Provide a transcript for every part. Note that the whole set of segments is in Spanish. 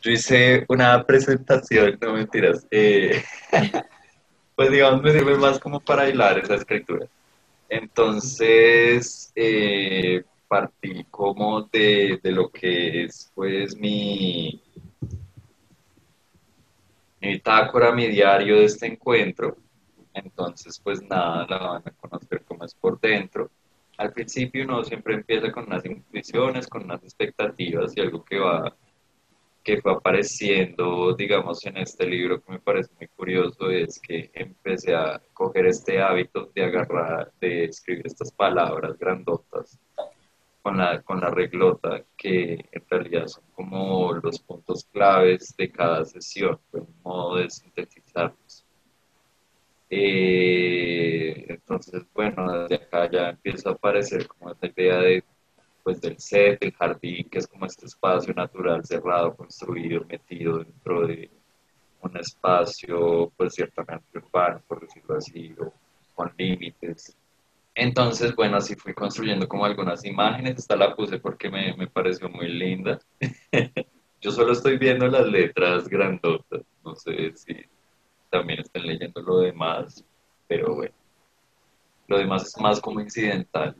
Yo hice una presentación, no mentiras. Pues digamos, me sirve más como para hilar esa escritura. Entonces, partí como de lo que es pues mi bitácora, mi diario de este encuentro. Entonces, pues nada, la van a conocer cómo es por dentro. Al principio uno siempre empieza con unas intuiciones, con unas expectativas y algo que fue apareciendo, digamos, en este libro que me parece muy curioso es que empecé a coger este hábito de agarrar, de escribir estas palabras grandotas con la reglota, que en realidad son como los puntos claves de cada sesión, fue un modo de sintetizarlos. Entonces, bueno, desde acá ya empieza a aparecer como esta idea de, pues, del set, del jardín, que es como este espacio natural cerrado, construido, metido dentro de un espacio, pues ciertamente urbano, por decirlo así, o con límites. Entonces, bueno, así fui construyendo como algunas imágenes, esta la puse porque me pareció muy linda. Yo solo estoy viendo las letras grandotas, no sé si también estén leyendo lo demás, pero bueno, lo demás es más como incidental,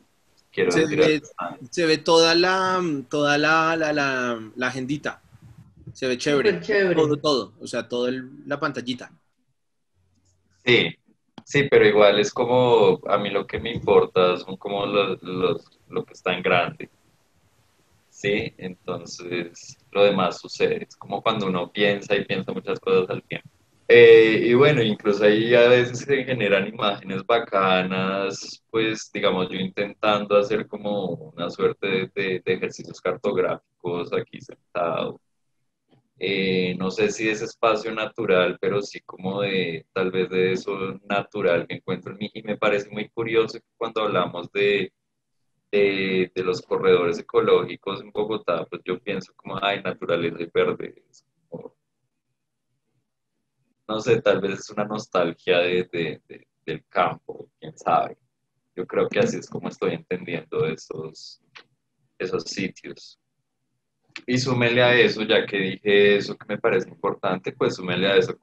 quiero Se decir algo. ve, se ve toda la agendita. Se ve Súper chévere. Todo, chévere. todo. O sea, toda la pantallita. Sí, sí, pero igual es como, a mí lo que me importa son como lo que está en grande, ¿sí? Entonces, lo demás sucede, es como cuando uno piensa y piensa muchas cosas al tiempo. Y bueno, incluso ahí a veces se generan imágenes bacanas, pues digamos yo intentando hacer como una suerte de ejercicios cartográficos aquí sentado. No sé si es espacio natural, pero sí como de tal vez de eso natural que encuentro en mí. Y me parece muy curioso que cuando hablamos de los corredores ecológicos en Bogotá, pues yo pienso como, ay, naturaleza y verde. Es como, no sé, tal vez es una nostalgia del campo, quién sabe. Yo creo que así es como estoy entendiendo esos sitios. Y súmele a eso, ya que dije eso que me parece importante, pues súmele a eso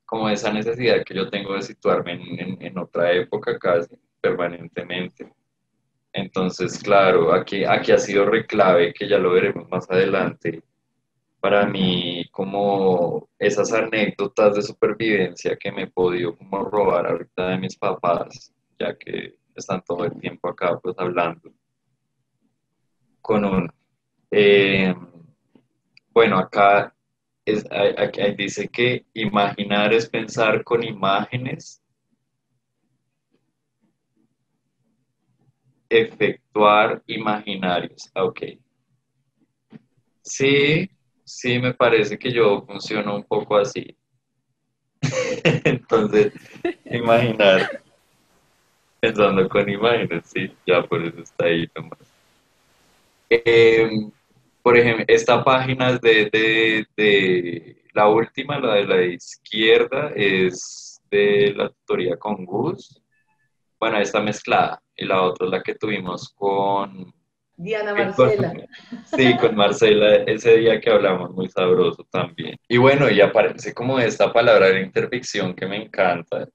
como esa necesidad que yo tengo de situarme en otra época casi permanentemente. Entonces, claro, aquí ha sido reclave, que ya lo veremos más adelante, para mí como esas anécdotas de supervivencia que me he podido como robar ahorita de mis papás, ya que están todo el tiempo acá pues hablando con uno. Eh, bueno, acá ahí dice que imaginar es pensar con imágenes, efectuar imaginarios. Ah, ok. Sí, sí, me parece que yo funciono un poco así. Entonces, imaginar, pensando con imágenes, sí, ya por eso está ahí nomás. Eh, por ejemplo, esta página es de la última, la de la izquierda, es de la tutoría con Gus. Bueno, está mezclada. Y la otra es la que tuvimos Diana con, Marcela. sí, con Marcela ese día que hablamos, muy sabroso también. Y bueno, y aparece como esta palabra de interficción que me encanta,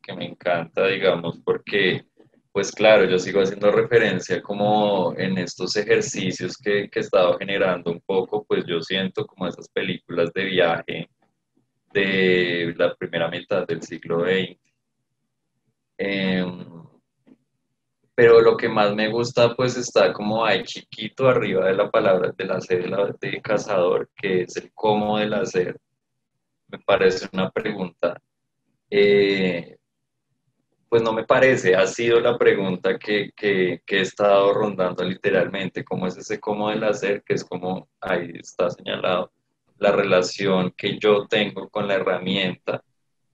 digamos, porque, pues claro, yo sigo haciendo referencia como en estos ejercicios que he estado generando un poco, pues yo siento como esas películas de viaje de la primera mitad del siglo XX. Pero lo que más me gusta pues está como ahí chiquito arriba de la palabra de la C de cazador, que es el cómo del hacer. Me parece una pregunta, eh, pues no me parece, ha sido la pregunta que he estado rondando literalmente, cómo es ese cómo del hacer, que es como ahí está señalado, la relación que yo tengo con la herramienta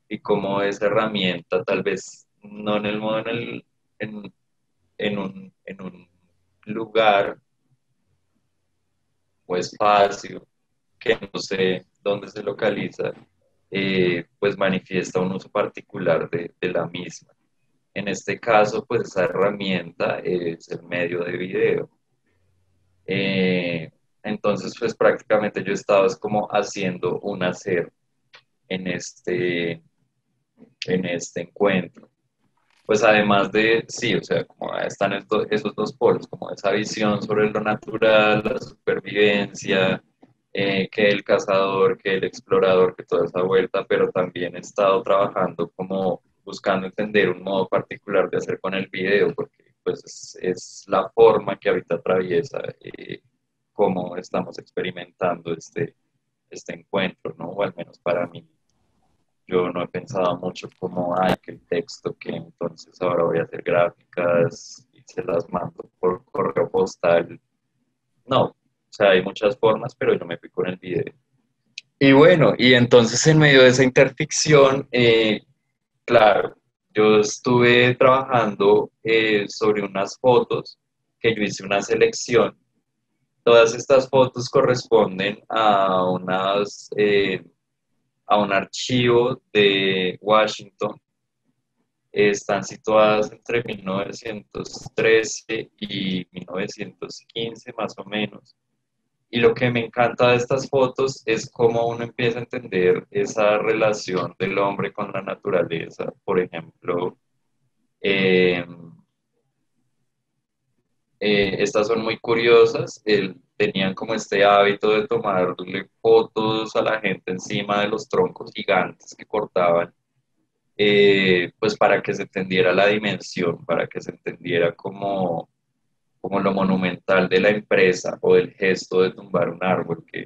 y cómo esa herramienta tal vez no en el modo en, en un lugar o espacio que no sé dónde se localiza, pues manifiesta un uso particular de la misma. En este caso, pues esa herramienta es el medio de video. Entonces, pues prácticamente yo estaba es como haciendo un hacer en este encuentro. Pues además de, sí, o sea, como están esos dos polos, como esa visión sobre lo natural, la supervivencia, que el cazador, que el explorador, que toda esa vuelta, pero también he estado trabajando como buscando entender un modo particular de hacer con el video, porque pues es la forma que ahorita atraviesa cómo estamos experimentando este encuentro, ¿no? O al menos para mí. Yo no he pensado mucho como, ay, que el texto, que entonces ahora voy a hacer gráficas y se las mando por correo postal. No, o sea, hay muchas formas, pero yo me fui con el video. Y bueno, y entonces en medio de esa interficción, claro, yo estuve trabajando sobre unas fotos que yo hice una selección. Todas estas fotos corresponden a un archivo de Washington. Están situadas entre 1913 y 1915 más o menos. Y lo que me encanta de estas fotos es cómo uno empieza a entender esa relación del hombre con la naturaleza. Por ejemplo, eh, estas son muy curiosas. Tenían como este hábito de tomarle fotos a la gente encima de los troncos gigantes que cortaban, pues para que se entendiera la dimensión, para que se entendiera como lo monumental de la empresa o del gesto de tumbar un árbol, que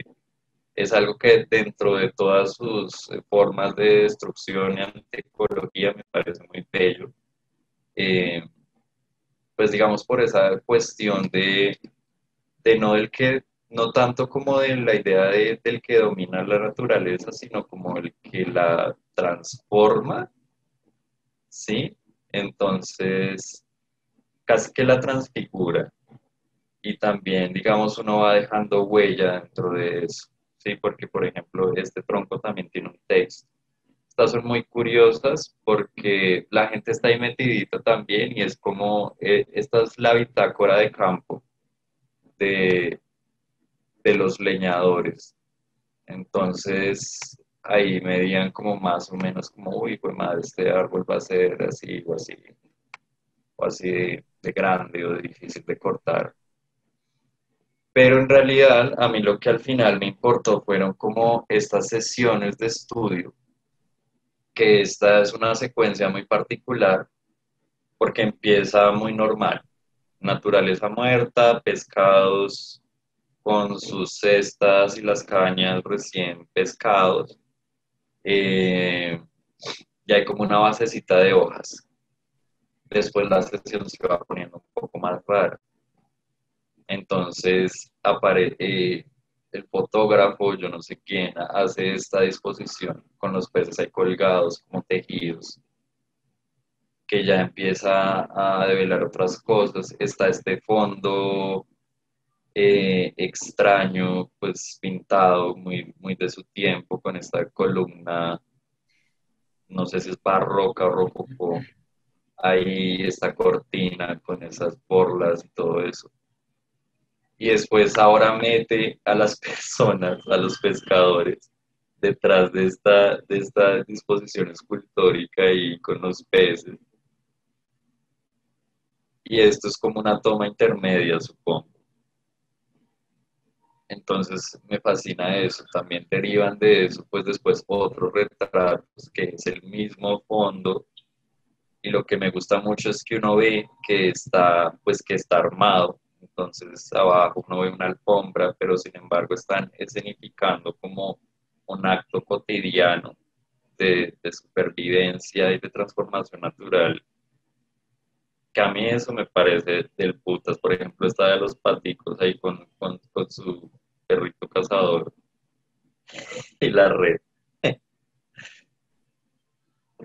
es algo que dentro de todas sus formas de destrucción y antiecología me parece muy bello. Eh, pues digamos por esa cuestión de no del que, no tanto como de la idea del que domina la naturaleza, sino como el que la transforma, ¿sí? Entonces, casi que la transfigura y también, digamos, uno va dejando huella dentro de eso, ¿sí? Porque, por ejemplo, este tronco también tiene un texto. Estas son muy curiosas porque la gente está ahí metidita también y es como, esta es la bitácora de campo de, de los leñadores. Entonces, ahí medían como más o menos como, uy, pues madre, este árbol va a ser así o así de grande o de difícil de cortar. Pero en realidad a mí lo que al final me importó fueron como estas sesiones de estudio, que esta es una secuencia muy particular porque empieza muy normal. Naturaleza muerta, pescados con sus cestas y las cañas recién pescados. Eh, y hay como una basecita de hojas. Después la sesión se va poniendo un poco más rara. Entonces aparece el fotógrafo, yo no sé quién, hace esta disposición con los peces ahí colgados como tejidos, que ya empieza a develar otras cosas. Está este fondo extraño, pues pintado muy, muy de su tiempo, con esta columna, no sé si es barroca o rococó. Ahí esta cortina con esas borlas y todo eso. Y después ahora mete a las personas, a los pescadores, detrás de esta disposición escultórica y con los peces. Y esto es como una toma intermedia, supongo. Entonces me fascina eso. También derivan de eso, pues después otros retratos, que es el mismo fondo. Y lo que me gusta mucho es que uno ve que está, pues que está armado. Entonces abajo uno ve una alfombra, pero sin embargo están escenificando como un acto cotidiano de supervivencia y de transformación natural. Que a mí eso me parece del putas. Por ejemplo, está de los paticos ahí con su perrito cazador y la red.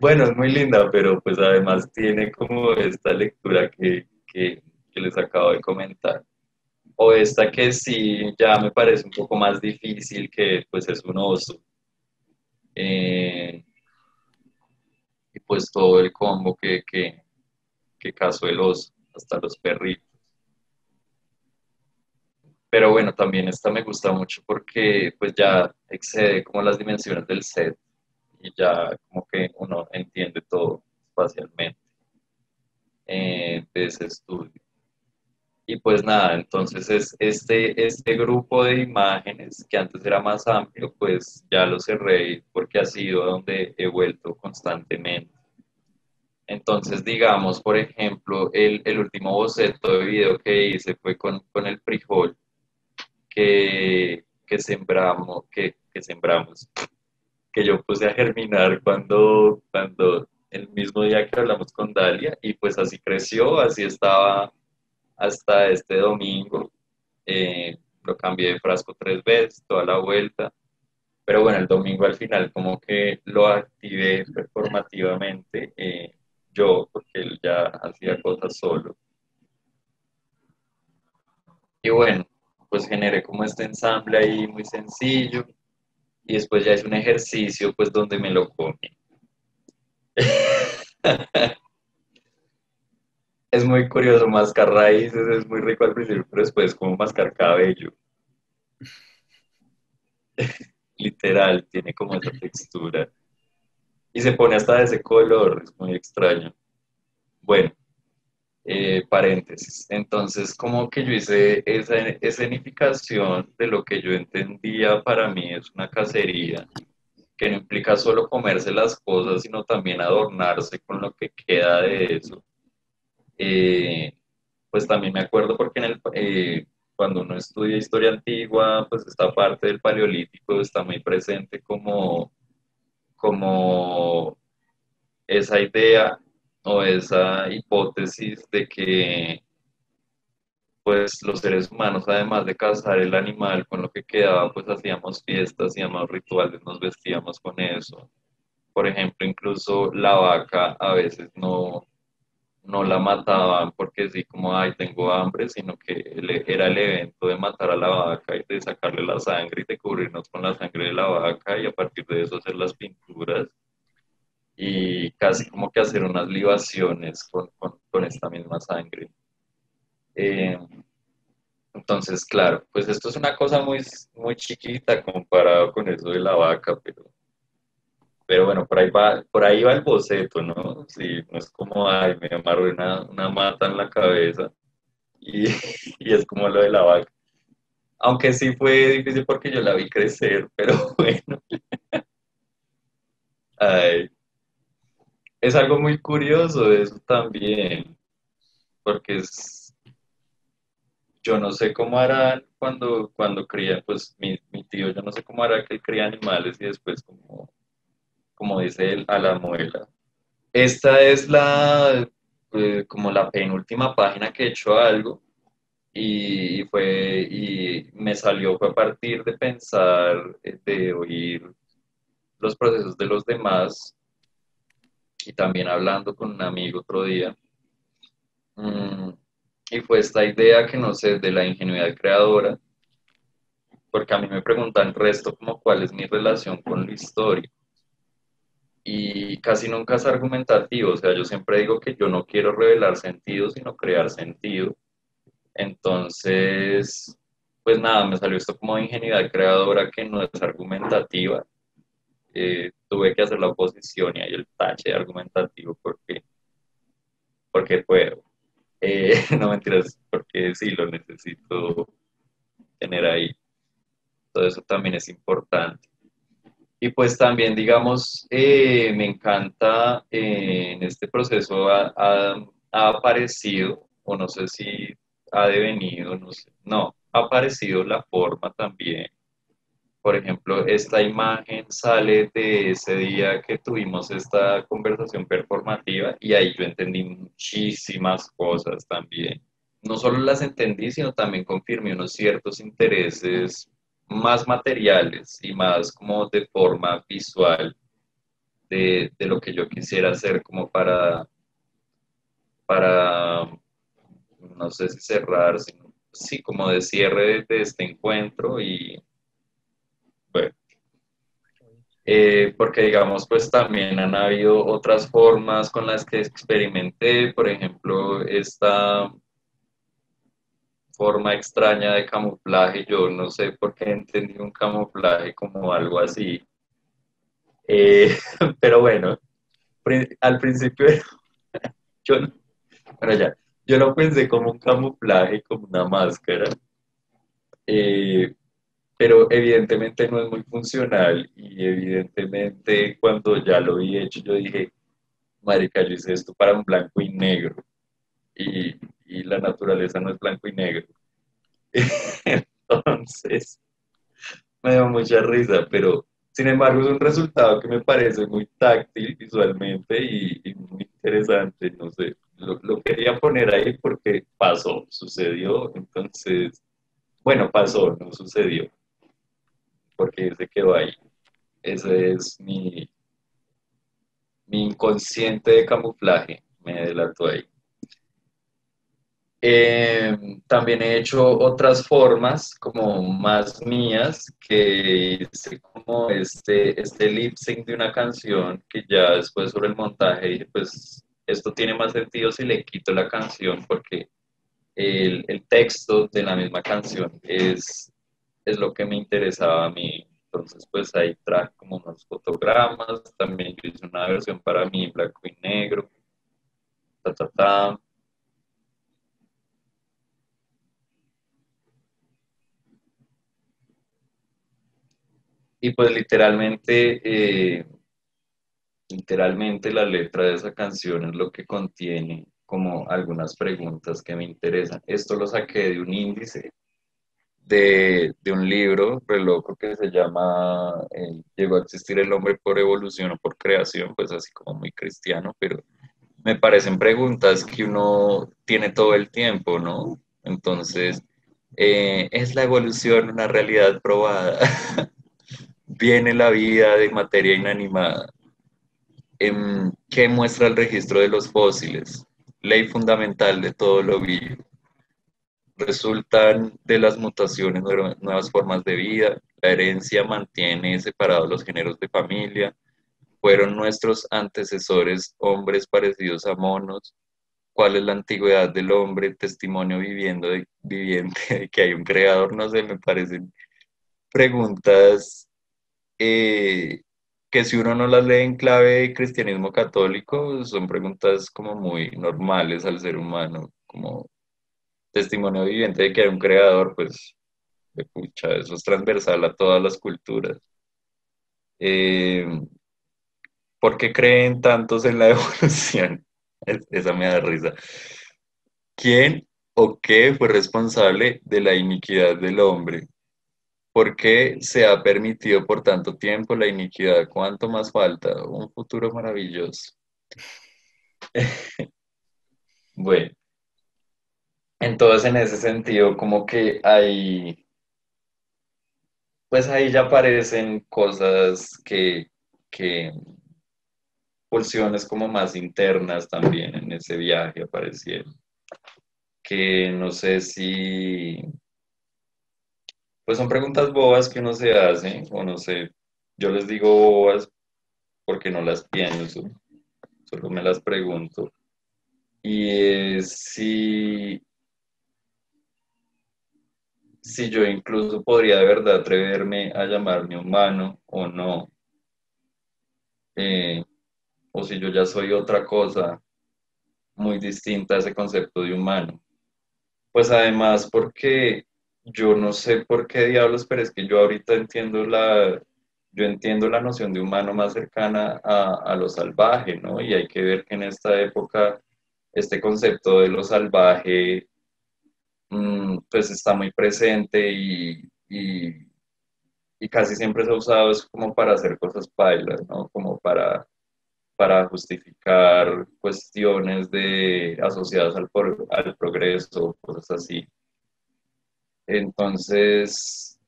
Bueno, es muy linda, pero pues además tiene como esta lectura que les acabo de comentar. O esta que sí ya me parece un poco más difícil, que pues es un oso. Eh, y pues todo el combo que cazó el oso, hasta los perritos. Pero bueno, también esta me gusta mucho porque pues ya excede como las dimensiones del set y ya como que uno entiende todo espacialmente de ese estudio. Y pues nada, entonces es este grupo de imágenes que antes era más amplio, pues ya lo cerré porque ha sido donde he vuelto constantemente. Entonces, digamos, por ejemplo, el último boceto de video que hice fue con el frijol que sembramos, que yo puse a germinar cuando el mismo día que hablamos con Dalia, y pues así creció, así estaba hasta este domingo. Lo cambié de frasco 3 veces, toda la vuelta, pero bueno, el domingo al final como que lo activé performativamente, yo, porque él ya hacía cosas solo. Y bueno, pues generé como este ensamble ahí muy sencillo, y después ya hice un ejercicio pues donde me lo comí. Es muy curioso, mascar raíces es muy rico al principio, pero después como mascar cabello. Literal, tiene como esa textura. Y se pone hasta de ese color, es muy extraño. Bueno, paréntesis. Entonces, como que yo hice esa escenificación de lo que yo entendía para mí es una cacería, que no implica solo comerse las cosas, sino también adornarse con lo que queda de eso. Eh, pues también me acuerdo porque cuando uno estudia historia antigua, pues esta parte del paleolítico está muy presente como esa idea o esa hipótesis de que pues los seres humanos, además de cazar el animal con lo que quedaba, pues hacíamos fiestas, hacíamos rituales, nos vestíamos con eso. Por ejemplo, incluso la vaca a veces no la mataban porque sí, como, ay, tengo hambre, sino que era el evento de matar a la vaca y de sacarle la sangre y de cubrirnos con la sangre de la vaca y a partir de eso hacer las pinturas y casi como que hacer unas libaciones con esta misma sangre. Eh, entonces, claro, pues esto es una cosa muy, muy chiquita comparado con eso de la vaca, pero bueno, por ahí va el boceto, ¿no? Sí, no es como, ay, me amarré una mata en la cabeza y, y es como lo de la vaca. Aunque sí fue difícil porque yo la vi crecer, pero bueno, ay, es algo muy curioso de eso también, porque yo no sé cómo harán cuando crían, pues mi tío, yo no sé cómo hará que él cría animales y después como dice él, a la muela. Esta es como la penúltima página que he hecho algo y me salió fue a partir de pensar, de oír los procesos de los demás y también hablando con un amigo otro día. mm, y fue esta idea que no sé, de la ingenuidad creadora, porque a mí me preguntan el resto como cuál es mi relación con la historia. Y casi nunca es argumentativo, o sea, yo siempre digo que yo no quiero revelar sentido, sino crear sentido. Entonces, pues nada, me salió esto como de ingenuidad creadora que no es argumentativa. Tuve que hacer la oposición y ahí el tache de argumentativo porque puedo. No mentiras, porque sí lo necesito tener ahí. Todo eso también es importante. Y pues también, digamos, me encanta en este proceso ha aparecido, o no sé si ha devenido, no sé, no, ha aparecido la forma también. Por ejemplo, esta imagen sale de ese día que tuvimos esta conversación performativa y ahí yo entendí muchísimas cosas también. No solo las entendí, sino también confirmé unos ciertos intereses más materiales y más como de forma visual de lo que yo quisiera hacer como para no sé si cerrar, sino, sí, como de cierre de este encuentro y bueno, porque digamos, pues también han habido otras formas con las que experimenté, por ejemplo, esta forma extraña de camuflaje. Yo no sé por qué entendí un camuflaje como algo así. Eh, pero bueno, al principio yo, bueno, ya, yo lo pensé como un camuflaje, como una máscara, eh, pero evidentemente no es muy funcional y evidentemente cuando ya lo vi hecho yo dije, marica, yo hice esto para un blanco y negro y, y la naturaleza no es blanco y negro. Entonces, me dio mucha risa, pero sin embargo es un resultado que me parece muy táctil visualmente y muy interesante, no sé, lo quería poner ahí porque pasó, sucedió, entonces, bueno, pasó, no sucedió, porque se quedó ahí. Ese es mi inconsciente de camuflaje, me delató ahí. También he hecho otras formas como más mías, que hice como este lip sync de una canción que ya después sobre el montaje dije, pues esto tiene más sentido si le quito la canción porque el texto de la misma canción es lo que me interesaba a mí. Entonces pues ahí traje como unos fotogramas, también yo hice una versión para mí en blanco y negro, ta, ta, ta. Y pues literalmente la letra de esa canción es lo que contiene como algunas preguntas que me interesan. Esto lo saqué de un índice de un libro re loco que se llama Llegó a existir el hombre por evolución o por creación, pues así como muy cristiano, pero me parecen preguntas que uno tiene todo el tiempo, ¿no? Entonces, ¿es la evolución una realidad probada? ¿Viene la vida de materia inanimada? ¿Qué muestra el registro de los fósiles? Ley fundamental de todo lo vivo. Resultan de las mutaciones nuevas formas de vida. La herencia mantiene separados los géneros de familia. Fueron nuestros antecesores hombres parecidos a monos. ¿Cuál es la antigüedad del hombre? Testimonio viviente de que hay un creador. No sé, me parecen preguntas eh, que si uno no las lee en clave de cristianismo católico, son preguntas como muy normales al ser humano, como testimonio viviente de que hay un creador, pues, de pucha, eso es transversal a todas las culturas. Eh, ¿Por qué creen tantos en la evolución? Esa me da risa. ¿Quién o qué fue responsable de la iniquidad del hombre? ¿Por qué se ha permitido por tanto tiempo la iniquidad? ¿Cuánto más falta? Un futuro maravilloso. Bueno, entonces en ese sentido, como que hay, pues ahí ya aparecen cosas que pulsiones como más internas también en ese viaje aparecieron, que no sé si, pues son preguntas bobas que uno se hace, o no sé, yo les digo bobas porque no las pienso, solo me las pregunto. Y es si yo incluso podría de verdad atreverme a llamarme humano o no, eh, o si yo ya soy otra cosa muy distinta a ese concepto de humano. Pues además porque yo no sé por qué diablos, pero es que yo ahorita yo entiendo la noción de humano más cercana a lo salvaje, ¿no? Y hay que ver que en esta época este concepto de lo salvaje pues está muy presente y casi siempre se ha usado es como para hacer cosas pailas, ¿no? Como para justificar cuestiones asociadas al progreso, cosas así. Entonces,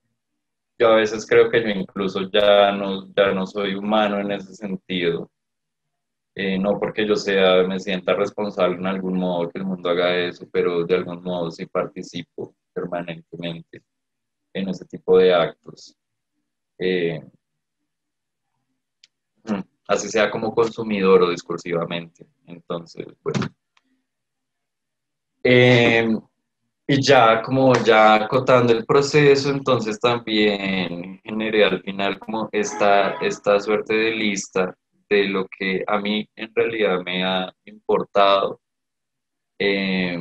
yo a veces creo que yo incluso ya no soy humano en ese sentido. No porque yo me sienta responsable en algún modo que el mundo haga eso, pero de algún modo sí participo permanentemente en ese tipo de actos. Eh, Así sea como consumidor o discursivamente. Entonces, bueno. Eh, Y ya como ya acotando el proceso, entonces también generé al final como esta suerte de lista de lo que a mí en realidad me ha importado. Eh,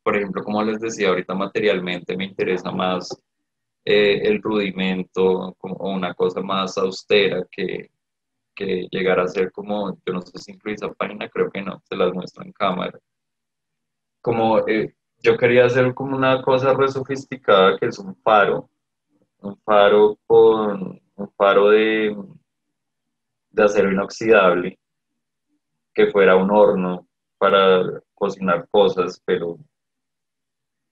por ejemplo, como les decía ahorita, materialmente me interesa más el rudimento o una cosa más austera que llegar a ser como, yo no sé si incluí esa página, creo que no, se las muestro en cámara. Como yo quería hacer como una cosa re sofisticada que es un faro con un faro de acero inoxidable, que fuera un horno para cocinar cosas, pero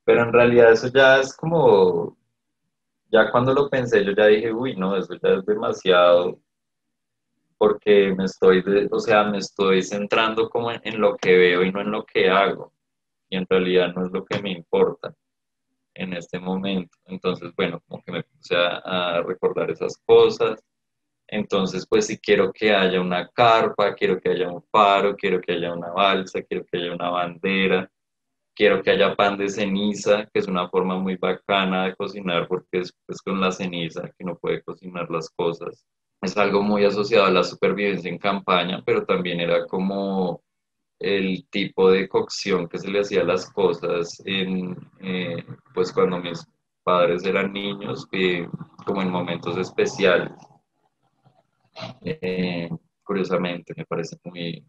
en realidad eso ya es como, ya cuando lo pensé, yo ya dije, uy, no, eso ya es demasiado, porque o sea, me estoy centrando como en lo que veo y no en lo que hago, y en realidad no es lo que me importa en este momento. Entonces, bueno, como que me puse a recordar esas cosas. Entonces, pues si quiero que haya una carpa, quiero que haya un faro, quiero que haya una balsa, quiero que haya una bandera, quiero que haya pan de ceniza, que es una forma muy bacana de cocinar porque es pues, con la ceniza que uno puede cocinar las cosas. Es algo muy asociado a la supervivencia en campaña, pero también era como el tipo de cocción que se le hacía a las cosas pues cuando mis padres eran niños, como en momentos especiales. Eh, Curiosamente, me parece muy,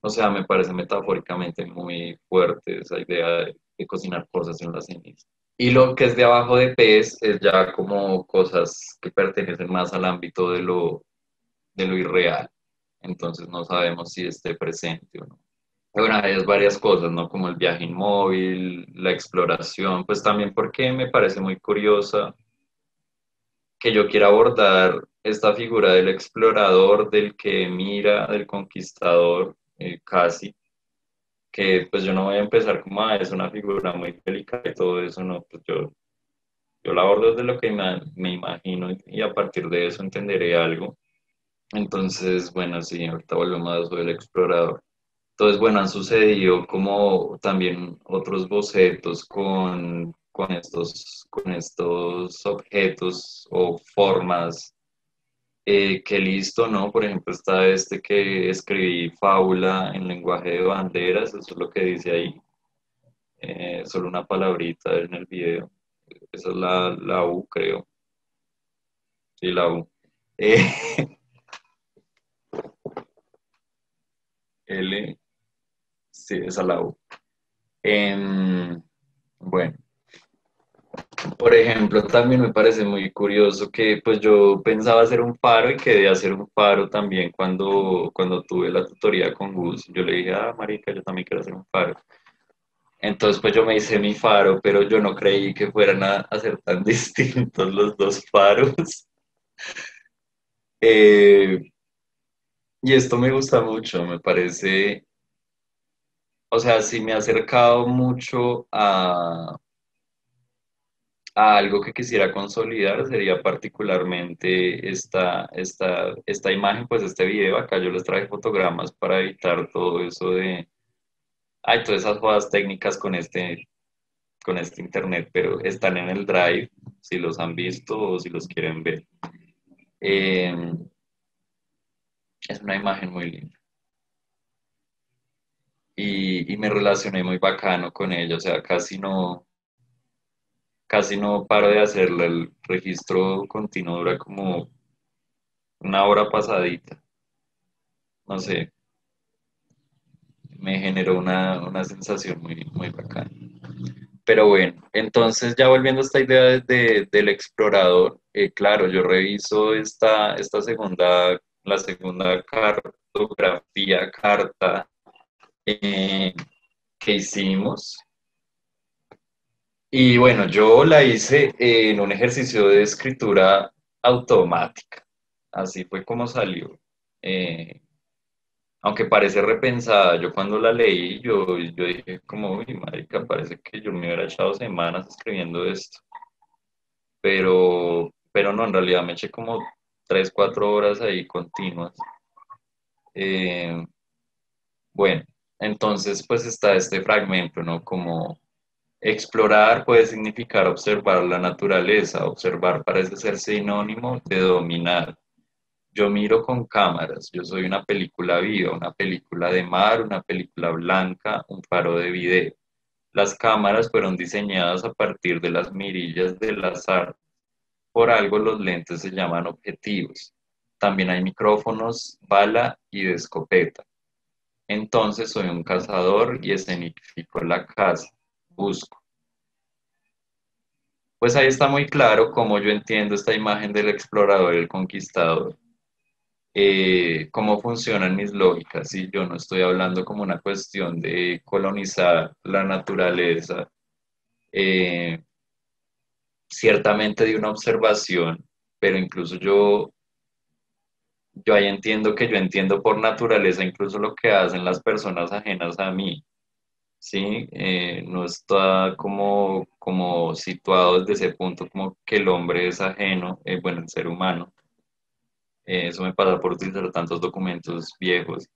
o sea, me parece metafóricamente muy fuerte esa idea de cocinar cosas en la ceniza. Y lo que es de abajo de pez es ya como cosas que pertenecen más al ámbito de lo irreal. Entonces no sabemos si esté presente o no. Bueno, hay varias cosas, ¿no? Como el viaje inmóvil, la exploración, pues también porque me parece muy curiosa que yo quiera abordar esta figura del explorador, del que mira, del conquistador, casi, que pues yo no voy a empezar como, es una figura muy delicada y todo eso, no, pues yo la abordo desde lo que me imagino y a partir de eso entenderé algo. Entonces, bueno, sí, ahorita volvemos a eso del explorador. Entonces, bueno, han sucedido como también otros bocetos con estos objetos o formas que listo, ¿no? Por ejemplo, está este que escribí fábula en lenguaje de banderas, eso es lo que dice ahí, solo una palabrita en el video. Esa es la U, creo. Sí, la U. Eh, L, sí, esa es la U. Bueno. Por ejemplo, también me parece muy curioso que pues yo pensaba hacer un faro y quedé hacer un faro también cuando tuve la tutoría con Gus. Yo le dije, marica, yo también quiero hacer un faro. Entonces pues yo me hice mi faro, pero yo no creí que fueran a ser tan distintos los dos faros. Eh, y esto me gusta mucho, me parece, o sea, sí me ha acercado mucho a algo que quisiera consolidar sería particularmente esta imagen, pues este video. Acá yo les traje fotogramas para evitar todo eso todas esas jodas técnicas con este internet, pero están en el Drive, si los han visto o si los quieren ver. Eh, es una imagen muy linda. Y me relacioné muy bacano con ella, o sea, casi no paro de hacerla, el registro continuo dura como una hora pasadita. No sé, me generó una sensación muy, muy bacana. Pero bueno, entonces ya volviendo a esta idea del explorador, claro, yo reviso la segunda cartografía, carta que hicimos. Y bueno, yo la hice en un ejercicio de escritura automática. Así fue como salió. Eh, Aunque parece repensada, yo cuando la leí, yo dije como, uy, marica, parece que yo me hubiera echado semanas escribiendo esto, pero no, en realidad me eché como 3, 4 horas ahí continuas. Eh, bueno, entonces pues está este fragmento, ¿no? Como Explorar puede significar observar la naturaleza. Observar parece ser sinónimo de dominar. Yo miro con cámaras, yo soy una película viva, una película de mar, una película blanca, un faro de video. Las cámaras fueron diseñadas a partir de las mirillas del azar. Por algo los lentes se llaman objetivos. También hay micrófonos, bala y de escopeta. Entonces soy un cazador y escenifico la caza. Busco. Pues ahí está muy claro cómo yo entiendo esta imagen del explorador y el conquistador. Cómo funcionan mis lógicas. Si yo no estoy hablando como una cuestión de colonizar la naturaleza, eh, ciertamente de una observación, pero incluso yo ahí entiendo que yo entiendo por naturaleza incluso lo que hacen las personas ajenas a mí, ¿sí? No está como situado desde ese punto como que el hombre es ajeno, bueno, el ser humano. Eso me pasa por utilizar tantos documentos viejos.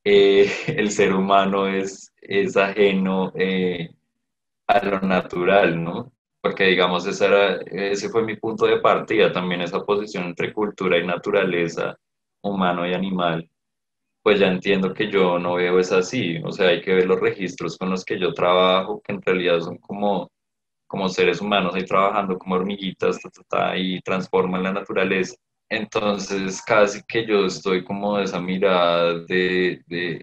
El ser humano es ajeno a lo natural, ¿no? Porque digamos, ese fue mi punto de partida, también esa posición entre cultura y naturaleza, humano y animal, pues ya entiendo que yo no veo es así, o sea, hay que ver los registros con los que yo trabajo, que en realidad son como seres humanos ahí trabajando como hormiguitas, y transforman la naturaleza. Entonces, casi que yo estoy como de esa mirada desde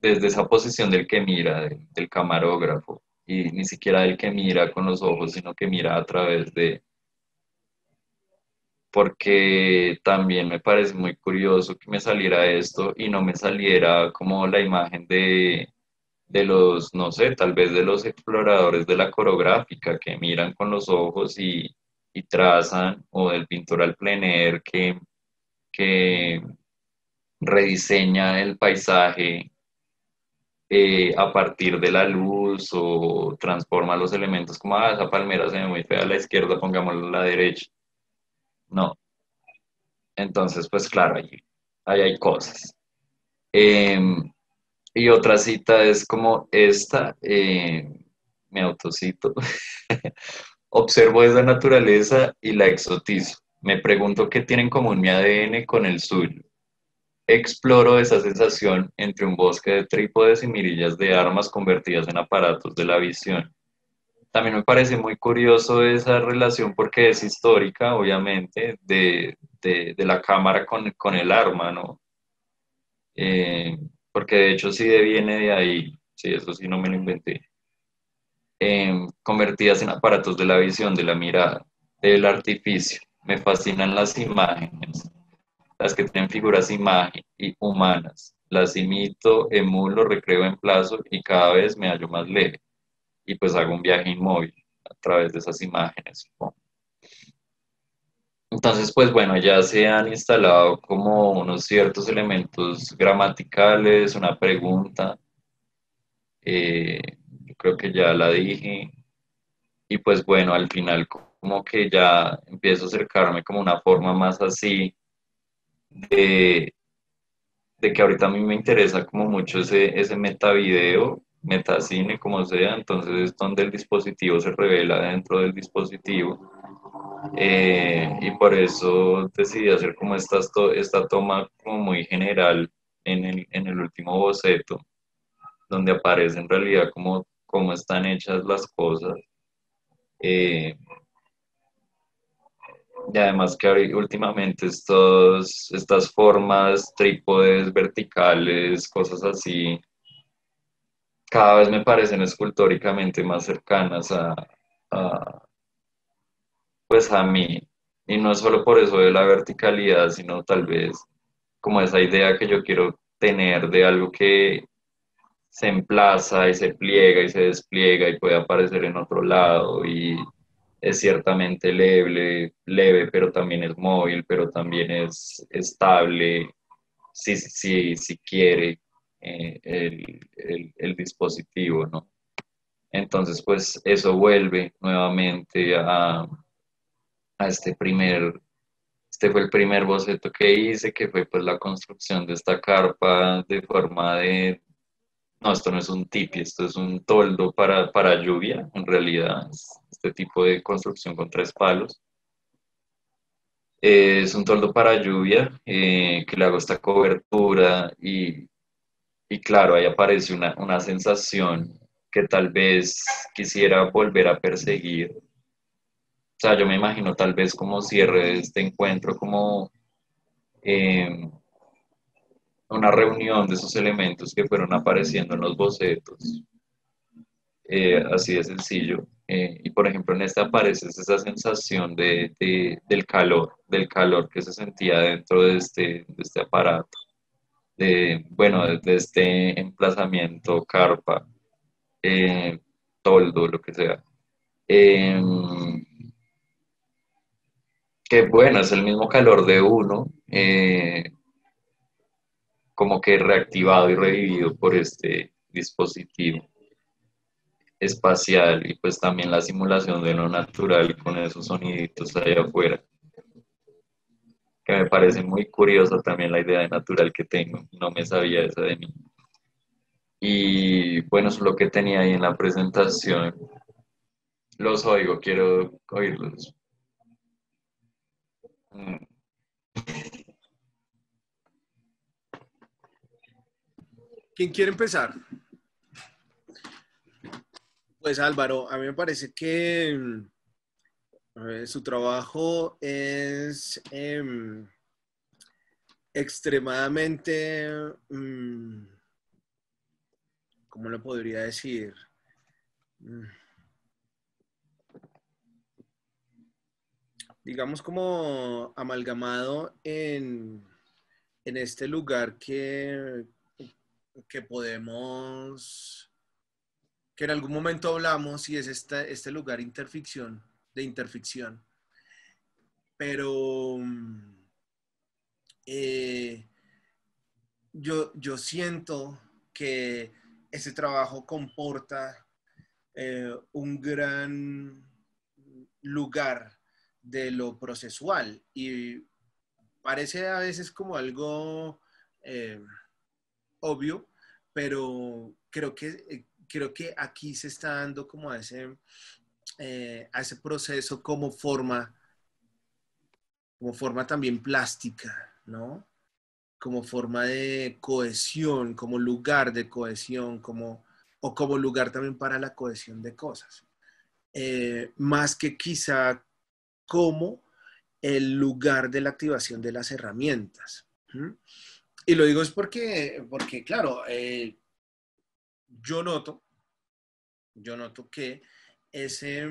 esa posición del que mira, del camarógrafo, y ni siquiera del que mira con los ojos, sino que mira a través de, porque también me parece muy curioso que me saliera esto y no me saliera como la imagen de los, no sé, tal vez de los exploradores de la coreográfica que miran con los ojos y trazan, o del pintor al plein air que rediseña el paisaje a partir de la luz o transforma los elementos como, esa palmera se ve muy fea a la izquierda, pongámosla a la derecha. No. Entonces, pues claro, ahí hay cosas. Em, y otra cita es como esta, me autocito. Observo esa naturaleza y la exotizo. Me pregunto qué tienen en común mi ADN con el suyo. Exploro esa sensación entre un bosque de trípodes y mirillas de armas convertidas en aparatos de la visión. También me parece muy curioso esa relación porque es histórica, obviamente, de la cámara con el arma, ¿no? Eh, Porque de hecho sí viene de ahí, sí, eso sí no me lo inventé. Convertidas en aparatos de la visión, de la mirada, del artificio. Me fascinan las imágenes, las que tienen figuras y humanas. Las imito, emulo, recreo en plazo y cada vez me hallo más leve. Y pues hago un viaje inmóvil a través de esas imágenes. ¿No? Entonces, pues bueno, ya se han instalado como unos ciertos elementos gramaticales, una pregunta, yo creo que ya la dije, y pues bueno, al final como que ya empiezo a acercarme como una forma más así de, de que ahorita a mí me interesa como mucho ese metavideo, metacine, como sea, entonces es donde el dispositivo se revela dentro del dispositivo. Y por eso decidí hacer como esta toma como muy general en el último boceto, donde aparece en realidad cómo están hechas las cosas. Eh, y además que últimamente estas formas, trípodes verticales, cosas así, cada vez me parecen escultóricamente más cercanas a, pues a mí. Y no es solo por eso de la verticalidad, sino tal vez como esa idea que yo quiero tener de algo que se emplaza y se pliega y se despliega y puede aparecer en otro lado y es ciertamente leve, pero también es móvil, pero también es estable, si quiere el dispositivo, ¿no? Entonces, pues eso vuelve nuevamente a este fue el primer boceto que hice, que fue pues la construcción de esta carpa de forma No, esto no es un tipi, esto es un toldo para lluvia, en realidad, es este tipo de construcción con tres palos. Es un toldo para lluvia que le hago esta cobertura y claro, ahí aparece una sensación que tal vez quisiera volver a perseguir. O sea, yo me imagino tal vez como cierre de este encuentro, como eh, una reunión de esos elementos que fueron apareciendo en los bocetos, así de sencillo. Y por ejemplo, en esta aparece esa sensación del calor que se sentía dentro de este aparato, bueno, de este emplazamiento, carpa, eh, toldo, lo que sea. Eh, que bueno, es el mismo calor de uno, como que reactivado y revivido por este dispositivo espacial y pues también la simulación de lo natural con esos soniditos ahí afuera, que me parece muy curiosa también la idea de natural que tengo, no me sabía esa de mí. Y bueno, eso es lo que tenía ahí en la presentación. Los oigo, quiero oírlos. Mm. ¿Quién quiere empezar? Pues Álvaro, a mí me parece que su trabajo es extremadamente, ¿cómo lo podría decir? Mm, digamos como amalgamado en este lugar que podemos, que en algún momento hablamos y es este lugar de interficción. Pero eh, yo siento que ese trabajo comporta un gran lugar de lo procesual y parece a veces como algo obvio, pero creo que aquí se está dando como a ese proceso como forma también plástica, ¿no? Como forma de cohesión, como lugar de cohesión, o como lugar también para la cohesión de cosas. Más que quizá como el lugar de la activación de las herramientas. ¿Mm? Y lo digo es porque claro, yo noto, yo noto que ese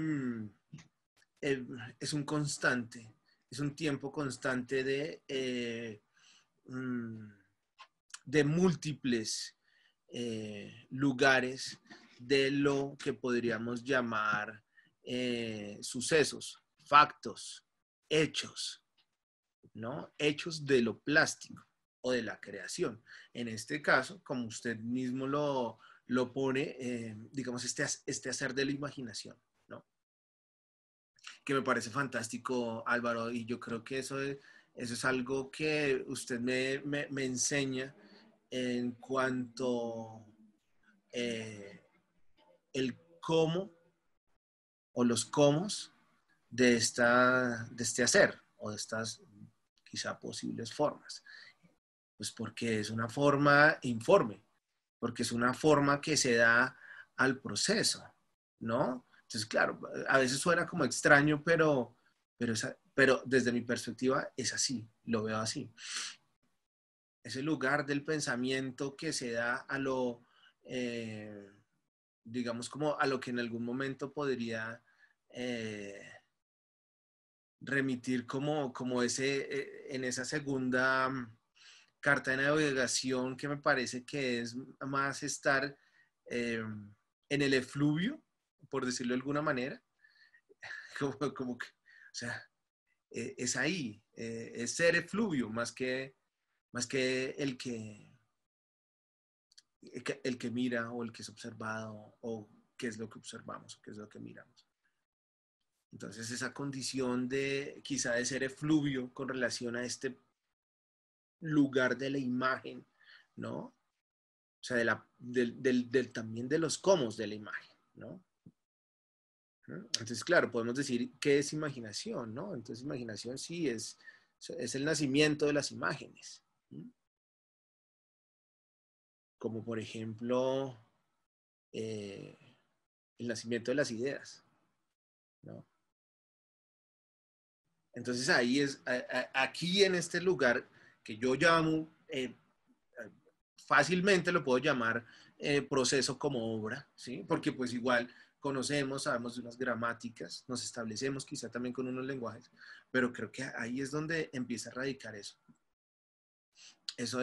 eh, es un constante, es un tiempo constante mm, de múltiples lugares de lo que podríamos llamar sucesos, factos, hechos, ¿no? Hechos de lo plástico o de la creación. En este caso, como usted mismo lo pone, digamos, este hacer de la imaginación, ¿no? Que me parece fantástico, Álvaro, y yo creo que eso es algo que usted me enseña en cuanto eh, el cómo o los cómo de este hacer o de estas quizá posibles formas. Pues porque es una forma informe, porque es una forma que se da al proceso, ¿no? Entonces, claro, a veces suena como extraño, pero desde mi perspectiva es así, lo veo así. Ese lugar del pensamiento que se da digamos, como a lo que en algún momento podría eh, remitir como en esa segunda carta de navegación que me parece que es más estar eh, en el efluvio, por decirlo de alguna manera, como que, o sea, es ahí, es ser efluvio más que el que mira o el que es observado o qué es lo que observamos o qué es lo que miramos. Entonces esa condición de quizá de ser efluvio con relación a este lugar de la imagen, ¿no? O sea, también de los cómo de la imagen, ¿no? Entonces, claro, podemos decir qué es imaginación, ¿no? Entonces, imaginación sí es el nacimiento de las imágenes. Como por ejemplo, el nacimiento de las ideas, ¿no? Entonces ahí es, aquí en este lugar que yo llamo, fácilmente lo puedo llamar proceso como obra, ¿sí? Porque pues igual conocemos, sabemos de unas gramáticas, nos establecemos quizá también con unos lenguajes, pero creo que ahí es donde empieza a radicar eso. Eso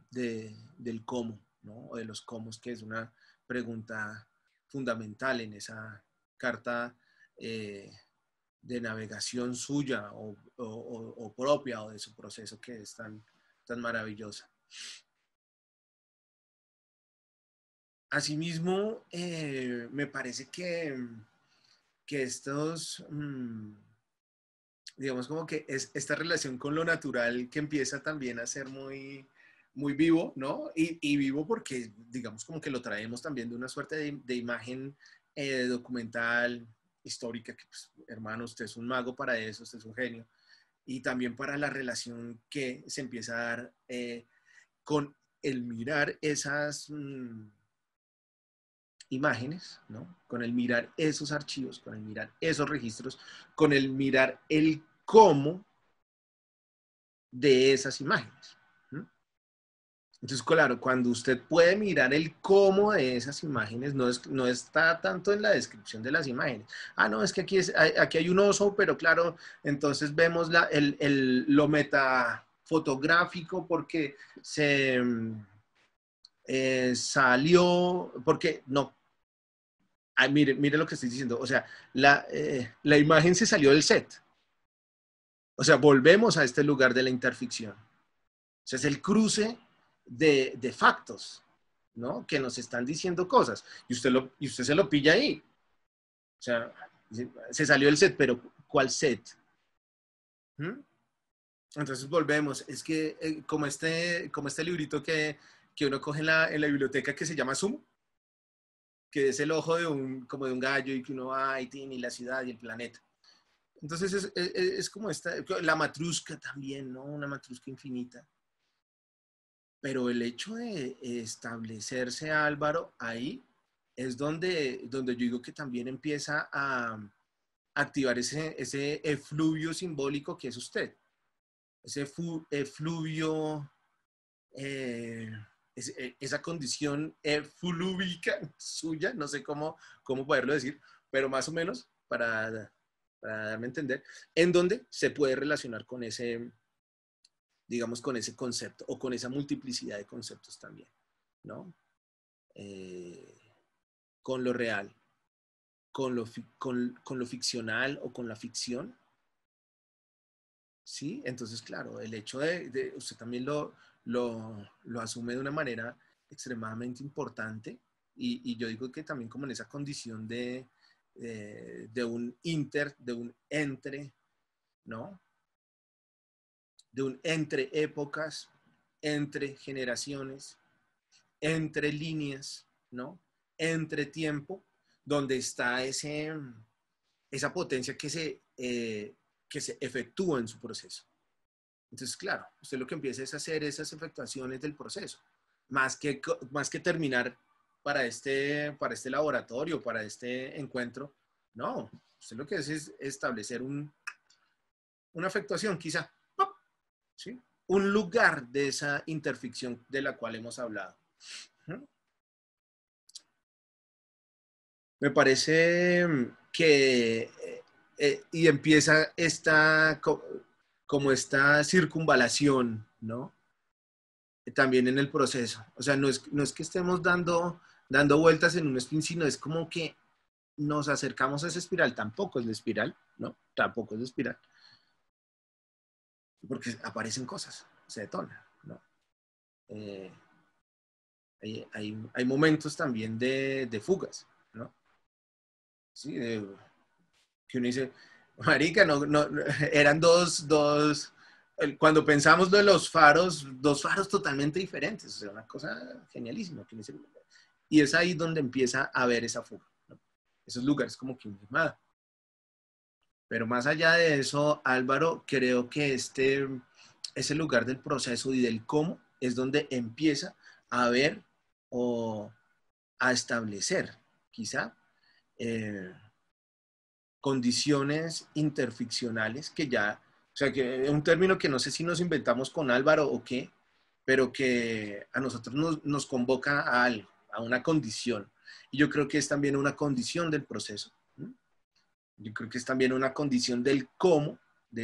del cómo, ¿no? O de los cómo, que es una pregunta fundamental en esa carta de navegación suya o propia o de su proceso que es tan maravillosa. Asimismo, me parece que estos, digamos como que es esta relación con lo natural que empieza también a ser muy, muy vivo, ¿no? Y vivo porque, digamos, como que lo traemos también de una suerte de imagen documental, histórica, que pues, hermano, usted es un mago para eso, usted es un genio. Y también para la relación que se empieza a dar con el mirar esas imágenes, ¿no? Con el mirar esos archivos, con el mirar esos registros, con el mirar el cómo de esas imágenes. ¿No? Entonces, claro, cuando usted puede mirar el cómo de esas imágenes, no está tanto en la descripción de las imágenes. Ah, no, es que aquí hay un oso, pero claro, entonces vemos lo metafotográfico porque se salió, porque no. Ay, mire lo que estoy diciendo. O sea, la imagen se salió del set. O sea, volvemos a este lugar de la interficción. O sea, es el cruce de factos, ¿no? Que nos están diciendo cosas. Y usted se lo pilla ahí. O sea, se salió del set, pero ¿cuál set? ¿Mm? Entonces volvemos. Es que como este librito que uno coge en la biblioteca que se llama Sumo, que es el ojo como de un gallo y que uno va y tiene la ciudad y el planeta. Entonces es como la matrusca también, ¿no? Una matrusca infinita. Pero el hecho de establecerse, Álvaro, ahí es donde yo digo que también empieza a activar ese efluvio simbólico que es usted. Ese efluvio, esa condición eflúvica suya, no sé cómo poderlo decir, pero más o menos para darme a entender, en donde se puede relacionar con ese, digamos, con ese concepto o con esa multiplicidad de conceptos también, ¿no? Con lo real, con lo ficcional o con la ficción, ¿sí? Entonces, claro, el hecho de usted también lo asume de una manera extremadamente importante y yo digo que también como en esa condición de un de un entre, ¿no? De un entre épocas, entre generaciones, entre líneas, ¿no? Entre tiempo, donde está esa potencia que se efectúa en su proceso. Entonces, claro, usted lo que empieza es hacer esas efectuaciones del proceso, más que terminar para este laboratorio, para este encuentro. No, usted lo que hace es establecer una efectuación, quizá, ¿sí? Un lugar de esa interficción de la cual hemos hablado. Me parece que y empieza como esta circunvalación, ¿no? También en el proceso. O sea, no es que estemos dando vueltas en un spin, sino es como que nos acercamos a esa espiral. Tampoco es de espiral, ¿no? Tampoco es de espiral. Porque aparecen cosas, se detona, ¿no? Hay momentos también de fugas, ¿no? Sí, que uno dice, marica, eran dos cuando pensamos lo de los faros, dos faros totalmente diferentes, o sea, una cosa genialísima. Y es ahí donde empieza a ver esa fuga, ¿no? Esos lugares como que Quimada. Pero más allá de eso, Álvaro, creo que ese lugar del proceso y del cómo es donde empieza a ver o a establecer, quizá, condiciones interficcionales que ya, o sea, que es un término que no sé si nos inventamos con Álvaro o qué, pero que a nosotros nos convoca a algo, a una condición. Y yo creo que es también una condición del proceso. ¿No? Yo creo que es también una condición del cómo, de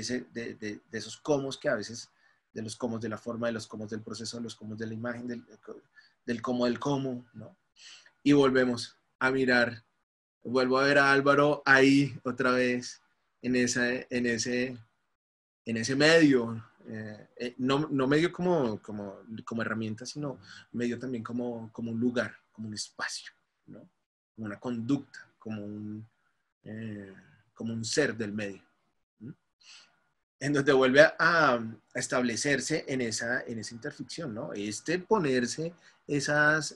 esos cómos que a veces, de los cómos de la forma, de los cómos del proceso, de los cómos de la imagen, del cómo, ¿no? Y volvemos a mirar, vuelvo a ver a Álvaro ahí otra vez, en ese medio, no medio como herramienta, sino medio también como un lugar, como un espacio, ¿no? Como una conducta, eh, como un ser del medio, ¿no? En donde vuelve a establecerse en esa interficción, ¿no? Ponerse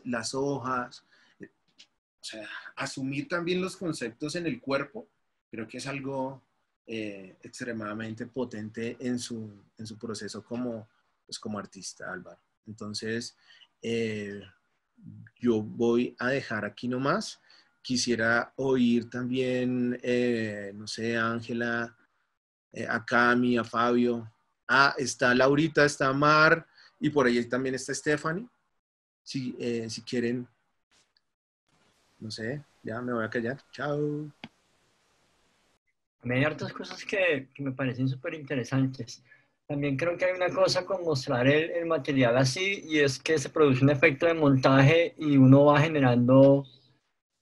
las hojas, o sea, asumir también los conceptos en el cuerpo, creo que es algo extremadamente potente en su proceso pues como artista, Álvaro. Entonces, yo voy a dejar aquí nomás. Quisiera oír también, no sé, a Ángela, a Cami, a Fabio. Ah, está Laurita, está Mar, y por ahí también está Stephanie. Si quieren, no sé, ya me voy a callar. Chao. A mí hay hartas cosas que me parecen súper interesantes. También creo que hay una cosa con mostrar el material así, y es que se produce un efecto de montaje y uno va generando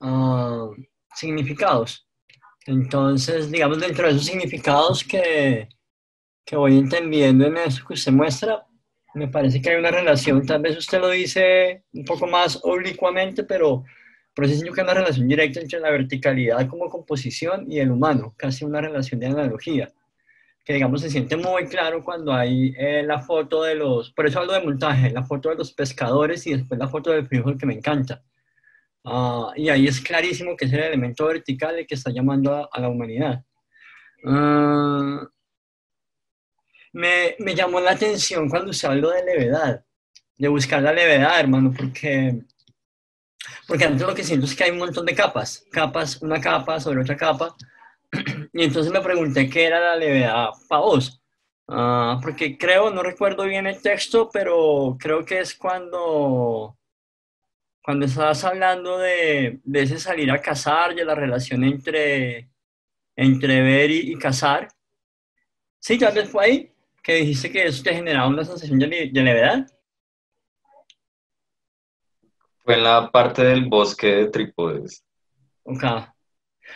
ah, significados. Entonces, digamos, dentro de esos significados que voy entendiendo en eso que usted muestra, me parece que hay una relación, tal vez usted lo dice un poco más oblicuamente, pero sí que hay una relación directa entre la verticalidad como composición y el humano, casi una relación de analogía, que digamos se siente muy claro cuando hay la foto de por eso hablo de montaje, la foto de los pescadores y después la foto del frijol que me encanta. Y ahí es clarísimo que es el elemento vertical el que está llamando a la humanidad. Me llamó la atención cuando usted habló de levedad, de buscar la levedad, hermano, porque antes lo que siento es que hay un montón de capas, una capa sobre otra capa, y entonces me pregunté qué era la levedad para vos. Porque creo, no recuerdo bien el texto, pero creo que es cuando estabas hablando de ese salir a cazar, de la relación entre ver y cazar. Sí, tal vez fue ahí que dijiste que eso te generaba una sensación de levedad. Fue en la parte del bosque de Trípodes. Ok.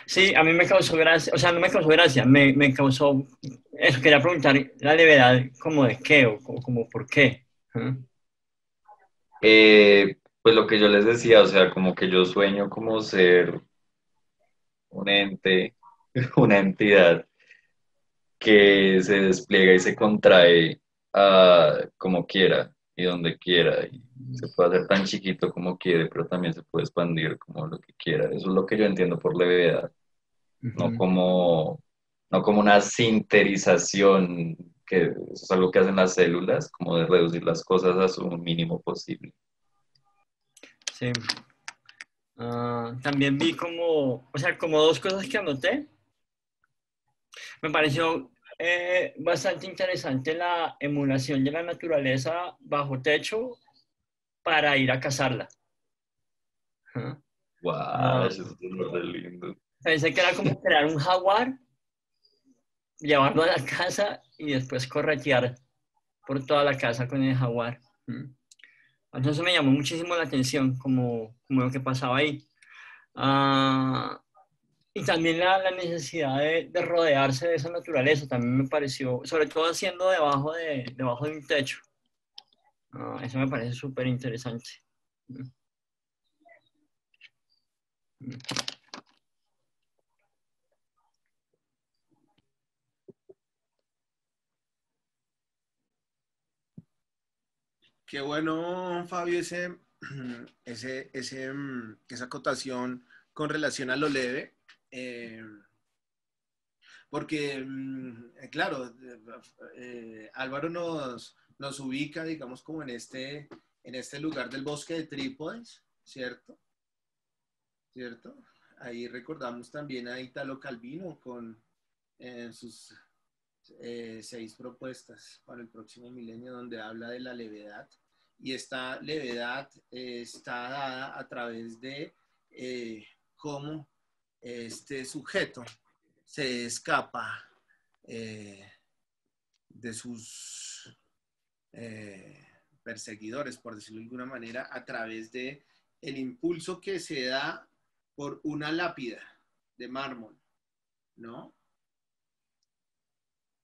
Sí, a mí me causó gracia, o sea, no me causó gracia, me causó, eso, quería preguntar la levedad, como de qué, o como por qué. ¿Ah? Pues lo que yo les decía, o sea, como que yo sueño como ser un ente, una entidad que se despliega y se contrae como quiera y donde quiera. Y se puede hacer tan chiquito como quiere, pero también se puede expandir como lo que quiera. Eso es lo que yo entiendo por levedad, no Ujú. como, no como una sinterización, que eso es algo que hacen las células, como de reducir las cosas a su mínimo posible. Sí. También vi como, o sea, como dos cosas que anoté. Me pareció bastante interesante la emulación de la naturaleza bajo techo para ir a cazarla. Ajá. ¡Wow! Ah, Eso es re lindo. Pensé que era como crear un jaguar, llevarlo a la casa y después corretear por toda la casa con el jaguar. Mm. Entonces me llamó muchísimo la atención como lo que pasaba ahí. Ah, y también la necesidad de rodearse de esa naturaleza también me pareció, sobre todo haciendo debajo de un techo. Eso me parece súper interesante. Mm. Mm. Qué bueno, Fabio, esa acotación con relación a lo leve. Porque, claro, Álvaro nos ubica, digamos, como en este lugar del bosque de Trípodes, ¿cierto? ¿Cierto? Ahí recordamos también a Italo Calvino con sus 6 propuestas para el próximo milenio, donde habla de la levedad. Y esta levedad está dada a través de cómo este sujeto se escapa de sus perseguidores, por decirlo de alguna manera, a través de el impulso que se da por una lápida de mármol, ¿no?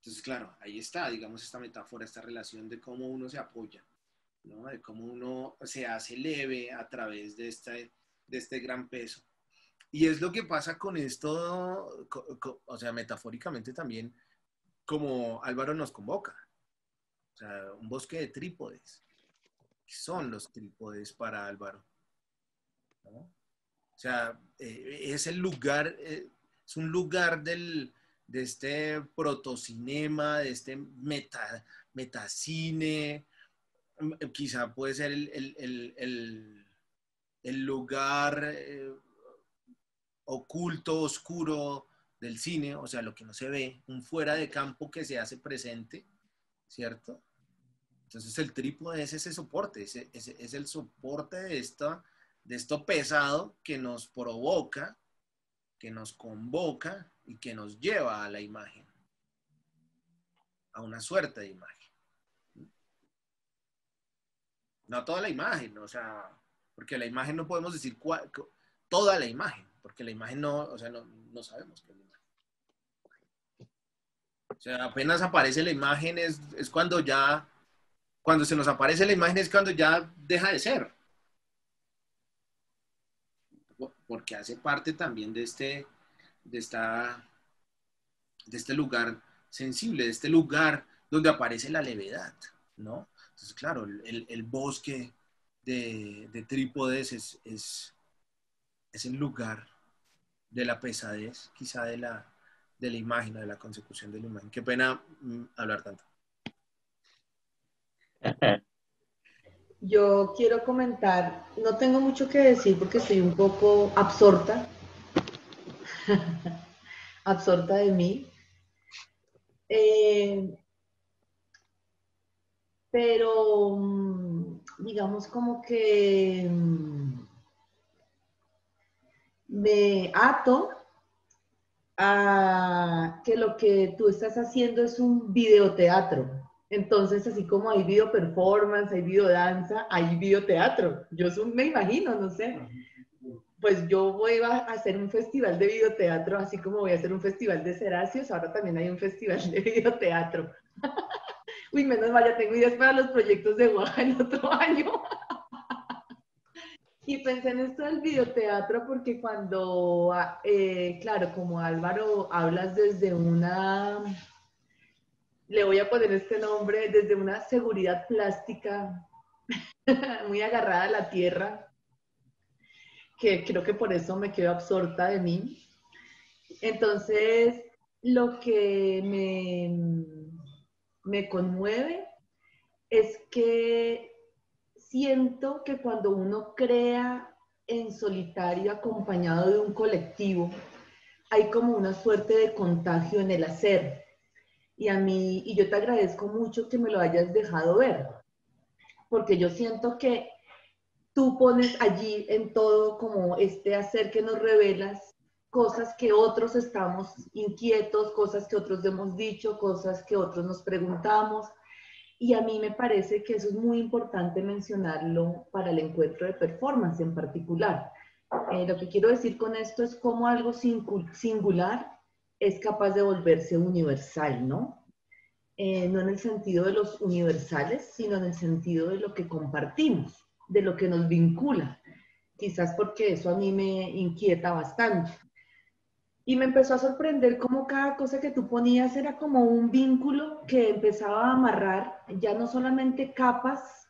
Entonces, claro, ahí está, digamos, esta metáfora, esta relación de cómo uno se apoya, ¿no? De cómo uno se hace leve a través de este gran peso. Y es lo que pasa con esto, o sea, metafóricamente también, como Álvaro nos convoca. O sea, un bosque de trípodes. ¿Qué son los trípodes para Álvaro? ¿No? O sea, es el lugar, es un lugar de este protocinema, de este metacine. Quizá puede ser el lugar oculto, oscuro del cine, o sea, lo que no se ve, un fuera de campo que se hace presente, ¿cierto? Entonces el trípode es ese soporte, es el soporte de esto pesado que nos provoca, que nos convoca y que nos lleva a la imagen, a una suerte de imagen. No toda la imagen, o sea, porque la imagen no podemos decir toda la imagen, porque la imagen no, o sea, no sabemos qué es la imagen. O sea, apenas aparece la imagen es cuando se nos aparece la imagen es cuando ya deja de ser. Porque hace parte también de este lugar sensible, de este lugar donde aparece la levedad, ¿no? Entonces, claro, el bosque de trípodes es el lugar de la pesadez, quizá de la imagen, de la consecución de la imagen. Qué pena hablar tanto. Yo quiero comentar, no tengo mucho que decir porque estoy un poco absorta, absorta de mí. Pero digamos como que me ato a que lo que tú estás haciendo es un videoteatro. Entonces, así como hay video performance, hay video danza, hay videoteatro. Yo me imagino, no sé. Pues yo voy a hacer un festival de videoteatro, así como voy a hacer un festival de Seracios, ahora también hay un festival de videoteatro. Uy, menos mal, ya tengo ideas para los proyectos de Guaja el otro año. Y pensé en esto del videoteatro porque cuando, claro, como Álvaro, hablas desde le voy a poner este nombre, desde una seguridad plástica muy agarrada a la tierra, que creo que por eso me quedo absorta de mí. Entonces, lo que me conmueve es que siento que cuando uno crea en solitario acompañado de un colectivo, hay como una suerte de contagio en el hacer. Y yo te agradezco mucho que me lo hayas dejado ver, porque yo siento que tú pones allí en todo como este hacer que nos revelas cosas que otros estamos inquietos, cosas que otros hemos dicho, cosas que otros nos preguntamos. Y a mí me parece que eso es muy importante mencionarlo para el encuentro de performance en particular. Lo que quiero decir con esto es cómo algo singular es capaz de volverse universal, ¿no? No en el sentido de los universales, sino en el sentido de lo que compartimos, de lo que nos vincula. Quizás porque eso a mí me inquieta bastante. Y me empezó a sorprender cómo cada cosa que tú ponías era como un vínculo que empezaba a amarrar ya no solamente capas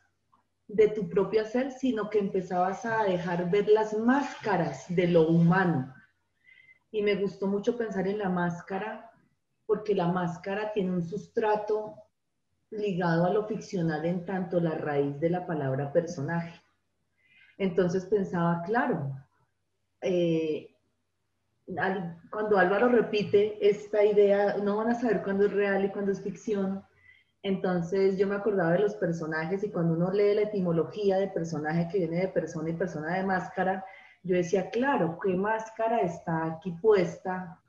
de tu propio hacer, sino que empezabas a dejar ver las máscaras de lo humano. Y me gustó mucho pensar en la máscara, porque la máscara tiene un sustrato ligado a lo ficcional en tanto la raíz de la palabra personaje. Entonces pensaba, claro, cuando Álvaro repite esta idea, no van a saber cuándo es real y cuándo es ficción. Entonces yo me acordaba de los personajes y cuando uno lee la etimología de personaje que viene de persona de máscara, yo decía, claro, ¿qué máscara está aquí puesta?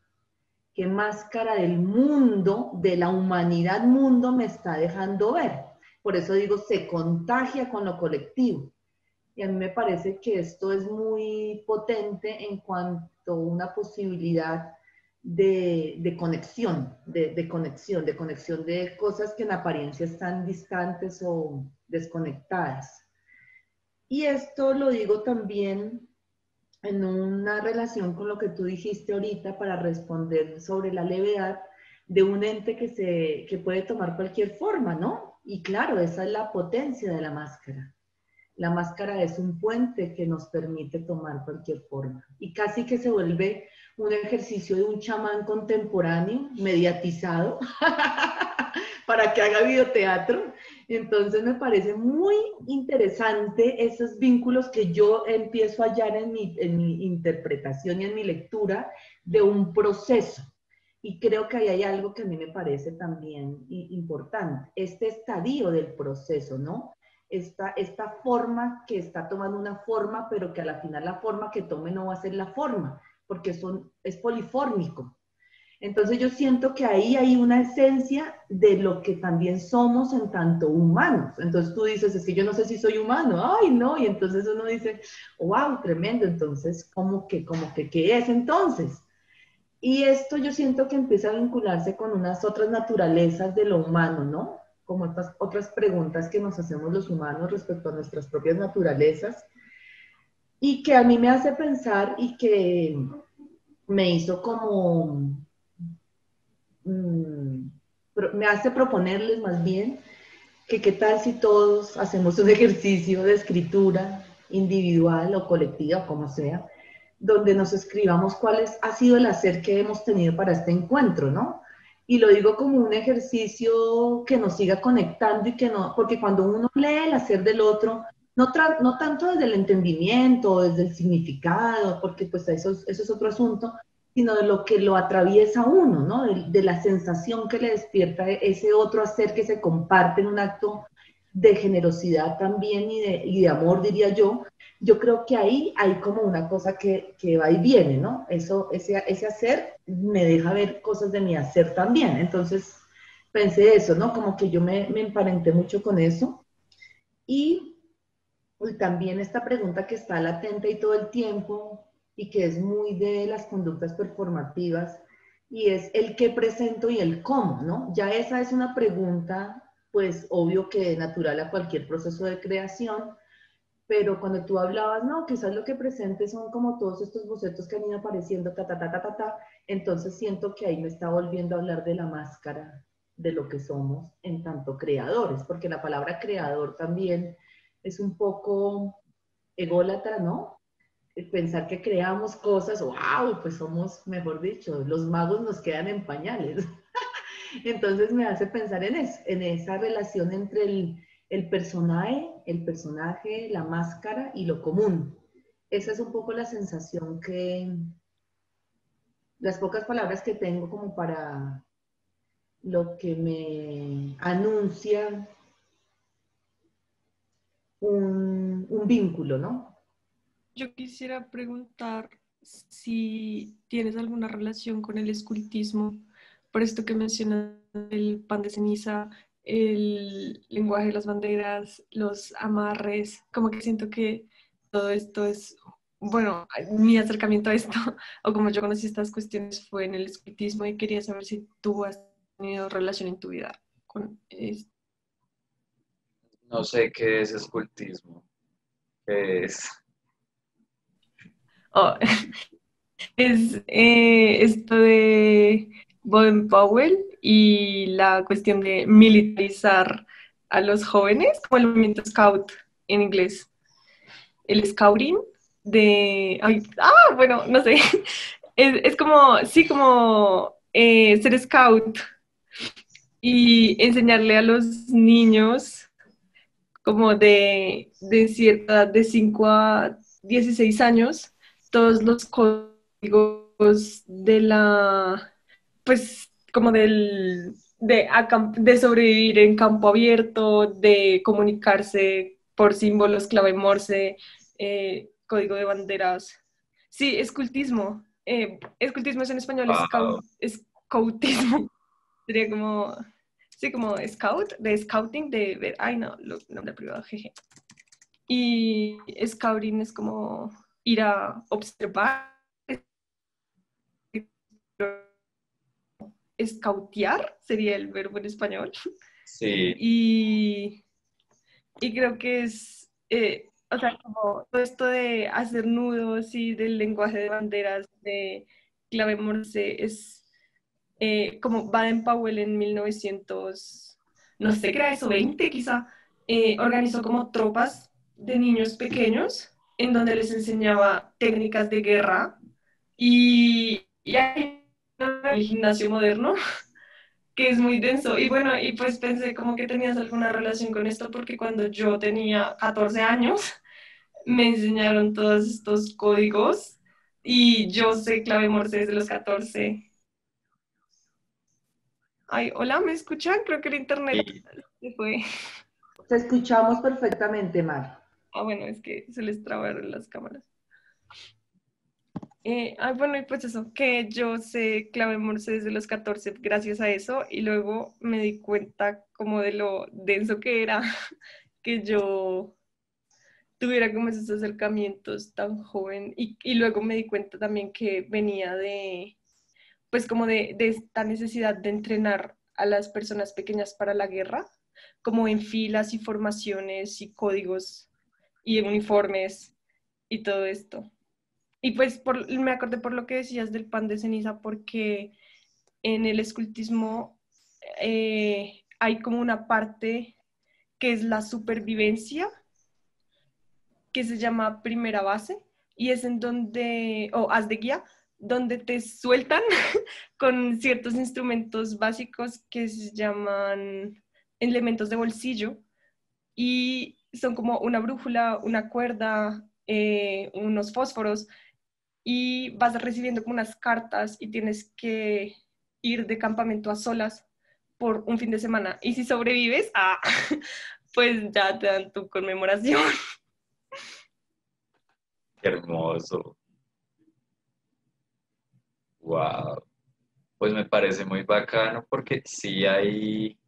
¿Qué máscara del mundo, de la humanidad mundo me está dejando ver? Por eso digo, se contagia con lo colectivo. Y a mí me parece que esto es muy potente en cuanto a una posibilidad de conexión, de conexión de cosas que en apariencia están distantes o desconectadas. Y esto lo digo también en una relación con lo que tú dijiste ahorita para responder sobre la levedad de un ente que puede tomar cualquier forma, ¿no? Y claro, esa es la potencia de la máscara. La máscara es un puente que nos permite tomar cualquier forma. Y casi que se vuelve un ejercicio de un chamán contemporáneo, mediatizado, para que haga videoteatro. Entonces me parece muy interesante esos vínculos que yo empiezo a hallar en mi interpretación y en mi lectura de un proceso. Y creo que ahí hay algo que a mí me parece también importante, este estadio del proceso, ¿no? Esta forma que está tomando una forma, pero que a la final la forma que tome no va a ser la forma, porque es polifórmico. Entonces yo siento que ahí hay una esencia de lo que también somos en tanto humanos. Entonces tú dices, es que yo no sé si soy humano, ay no, y entonces uno dice, wow, tremendo, entonces, ¿qué es entonces? Y esto yo siento que empieza a vincularse con unas otras naturalezas de lo humano, ¿no? Como estas otras preguntas que nos hacemos los humanos respecto a nuestras propias naturalezas, y que a mí me hace pensar y que me hizo como, me hace proponerles más bien que qué tal si todos hacemos un ejercicio de escritura individual o colectiva, como sea, donde nos escribamos ha sido el hacer que hemos tenido para este encuentro, ¿no? Y lo digo como un ejercicio que nos siga conectando y que no, porque cuando uno lee el hacer del otro, no tanto desde el entendimiento o desde el significado, porque pues eso es otro asunto, sino de lo que lo atraviesa uno, ¿no? De la sensación que le despierta ese otro hacer que se comparte en un acto de generosidad también y de amor, diría yo. Yo creo que ahí hay como una cosa que va y viene, ¿no? Ese hacer me deja ver cosas de mi hacer también. Entonces pensé eso, ¿no? Como que yo me emparenté mucho con eso. Y también esta pregunta que está latente y todo el tiempo y que es muy de las conductas performativas y es el qué presento y el cómo, ¿no? Ya esa es una pregunta, pues obvio que natural a cualquier proceso de creación, pero cuando tú hablabas, no, quizás lo que presentes son como todos estos bocetos que han ido apareciendo, entonces siento que ahí me está volviendo a hablar de la máscara de lo que somos en tanto creadores, porque la palabra creador también es un poco ególatra, ¿no? Pensar que creamos cosas, wow, pues somos, mejor dicho, los magos nos quedan en pañales. Entonces me hace pensar en eso, en esa relación entre el personaje, la máscara y lo común. Esa es un poco la sensación las pocas palabras que tengo como para lo que me anuncia un vínculo, ¿no? Yo quisiera preguntar si tienes alguna relación con el escultismo, por esto que mencionas el pan de ceniza, el lenguaje de las banderas, los amarres, como que siento que todo esto es, bueno, mi acercamiento a esto, o como yo conocí estas cuestiones fue en el escultismo y quería saber si tú has tenido relación en tu vida con esto. No sé qué es escultismo. ¿Qué es? Oh, es esto de Baden-Powell y la cuestión de militarizar a los jóvenes como el movimiento Scout. en inglés. El scouting bueno, no sé. Es como, sí, como ser scout y enseñarle a los niños como de cierta edad, de 5 a 16 años, todos los códigos de pues, como de sobrevivir en campo abierto, de comunicarse por símbolos, clave Morse, código de banderas. Sí, escultismo. Escultismo es en español, Wow. scoutismo. Sería como, sí, como scout, de scouting, de ver, ay no, nombre privado, jeje. Y scouting es como ir a observar, scoutear sería el verbo en español. Sí, Y, y creo que es, o sea, como todo esto de hacer nudos y del lenguaje de banderas, de clave Morse, es como Baden-Powell en 1900, no sé qué era eso, 20 quizá, organizó como tropas de niños pequeños en donde les enseñaba técnicas de guerra y hay el gimnasio moderno que es muy denso. Y bueno, y pues pensé como que tenías alguna relación con esto porque cuando yo tenía 14 años me enseñaron todos estos códigos y yo sé clave Morse desde los 14. Ay, hola, ¿me escuchan? Creo que el internet y se fue. Te escuchamos perfectamente, Mar. Ah, bueno, es que se les trabaron las cámaras. Bueno, y pues eso, que yo sé clave Morse desde los 14 gracias a eso, y luego me di cuenta como de lo denso que era que yo tuviera como esos acercamientos tan joven, y luego me di cuenta también que venía pues como de esta necesidad de entrenar a las personas pequeñas para la guerra, como en filas y formaciones y códigos y uniformes y todo esto. Y pues me acordé por lo que decías del pan de ceniza, porque en el escultismo hay como una parte que es la supervivencia, que se llama primera base, y es en donde, o haz de guía, donde te sueltan con ciertos instrumentos básicos que se llaman elementos de bolsillo, y son como una brújula, una cuerda, unos fósforos, y vas recibiendo como unas cartas y tienes que ir de campamento a solas por un fin de semana. Y si sobrevives, pues ya te dan tu conmemoración. qué hermoso. Wow. Pues me parece muy bacano porque sí hay,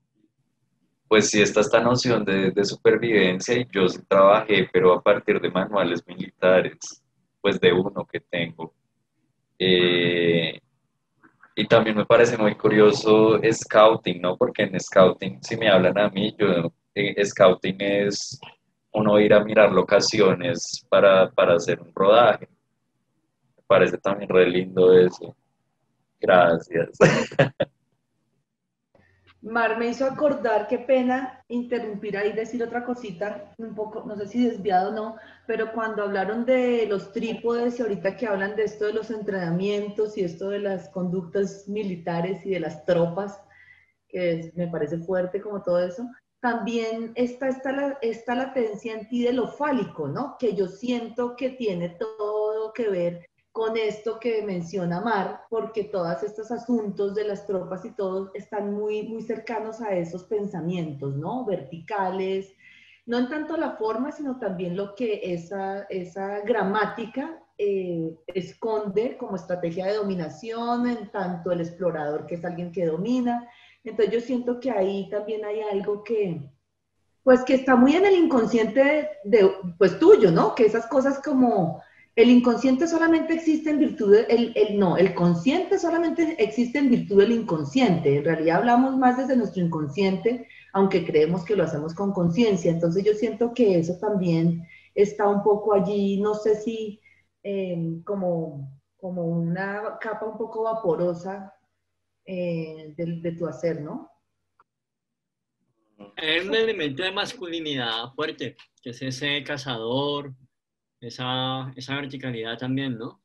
pues sí está esta noción de supervivencia y yo sí trabajé, pero a partir de manuales militares, pues de uno que tengo. Eh, y también me parece muy curioso Scouting, ¿no? Porque en Scouting, si me hablan a mí, Scouting es uno ir a mirar locaciones para hacer un rodaje. Me parece también re lindo eso. Gracias. Mar me hizo acordar, qué pena interrumpir ahí, decir otra cosita, un poco, no sé si desviado o no, pero cuando hablaron de los trípodes y ahorita que hablan de esto de los entrenamientos y esto de las conductas militares y de las tropas, me parece fuerte como todo eso, también está esta latencia en ti de lo fálico, ¿no? Que yo siento que tiene todo que ver con esto que menciona Mar, porque todos estos asuntos de las tropas y todo están muy, muy cercanos a esos pensamientos, ¿no? Verticales, no en tanto la forma, sino también lo que esa gramática esconde como estrategia de dominación, en tanto el explorador, que es alguien que domina. Entonces yo siento que ahí también hay algo que, pues que está muy en el inconsciente pues tuyo, ¿no? Que esas cosas como el inconsciente solamente existe en virtud no, el consciente solamente existe en virtud del inconsciente. En realidad hablamos más desde nuestro inconsciente, aunque creemos que lo hacemos con conciencia. Entonces yo siento que eso también está un poco allí, no sé si como una capa un poco vaporosa de tu hacer, ¿no? Hay un elemento de masculinidad fuerte, que es ese cazador, esa verticalidad también, ¿no?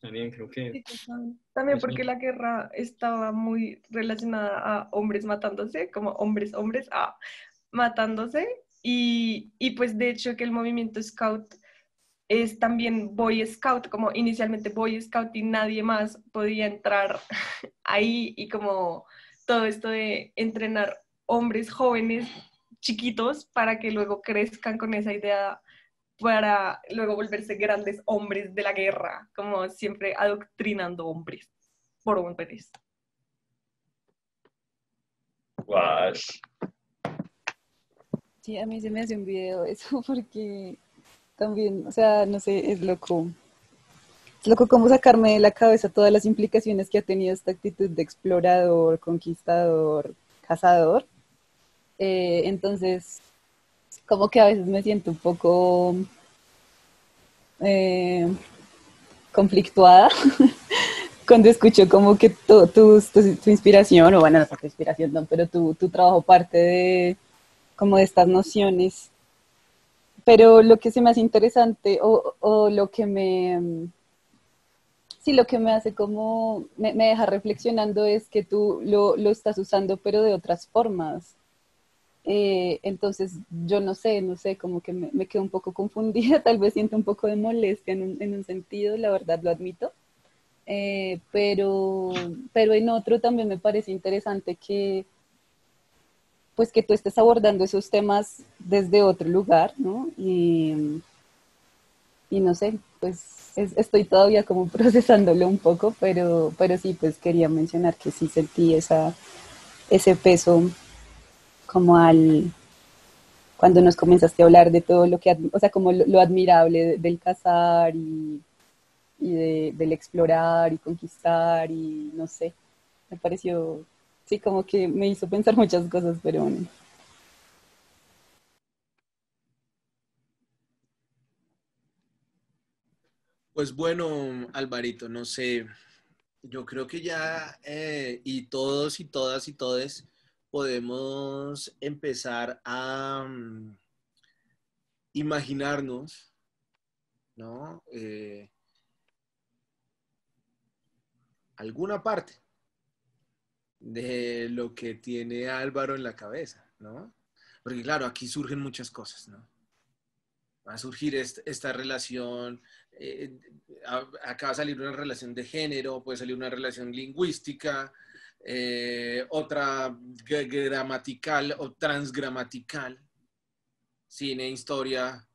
También creo que Sí, total. También eso. porque la guerra estaba muy relacionada a hombres matándose, como hombres, hombres, matándose. Y pues de hecho que el movimiento Scout es también Boy Scout, como inicialmente Boy Scout y nadie más podía entrar ahí y como todo esto de entrenar hombres jóvenes, chiquitos, para que luego crezcan con esa idea para luego volverse grandes hombres de la guerra, como siempre adoctrinando hombres por hombres. Guash. Sí, a mí se me hace un video eso porque también, o sea, no sé, es loco. Es loco cómo sacarme de la cabeza todas las implicaciones que ha tenido esta actitud de explorador, conquistador, cazador. Entonces, como que a veces me siento un poco eh, conflictuada cuando escucho como que tu inspiración, o bueno, no sé tu inspiración, no, pero tu trabajo parte de como de estas nociones. Pero lo que se me hace interesante o lo que sí, lo que me hace como, me deja reflexionando es que tú lo estás usando, pero de otras formas. Entonces, yo no sé, como que me quedo un poco confundida, tal vez siento un poco de molestia en un sentido, la verdad lo admito. Pero en otro también me parece interesante que, pues, que tú estés abordando esos temas desde otro lugar, ¿no? Y no sé, pues estoy todavía como procesándolo un poco, pero sí, pues quería mencionar que sí sentí ese peso como cuando nos comenzaste a hablar de todo lo que, o sea, como lo admirable del cazar y del explorar y conquistar y no sé, me pareció, sí, como que me hizo pensar muchas cosas, pero bueno. Pues bueno, Alvarito, no sé, yo creo que ya y todos y todas y todes podemos empezar a imaginarnos, ¿no? Alguna parte de lo que tiene Álvaro en la cabeza, ¿no? Porque claro, aquí surgen muchas cosas, ¿no? Va a surgir esta relación, eh, acá va a salir una relación de género, puede salir una relación lingüística, otra gramatical o transgramatical, cine, historia,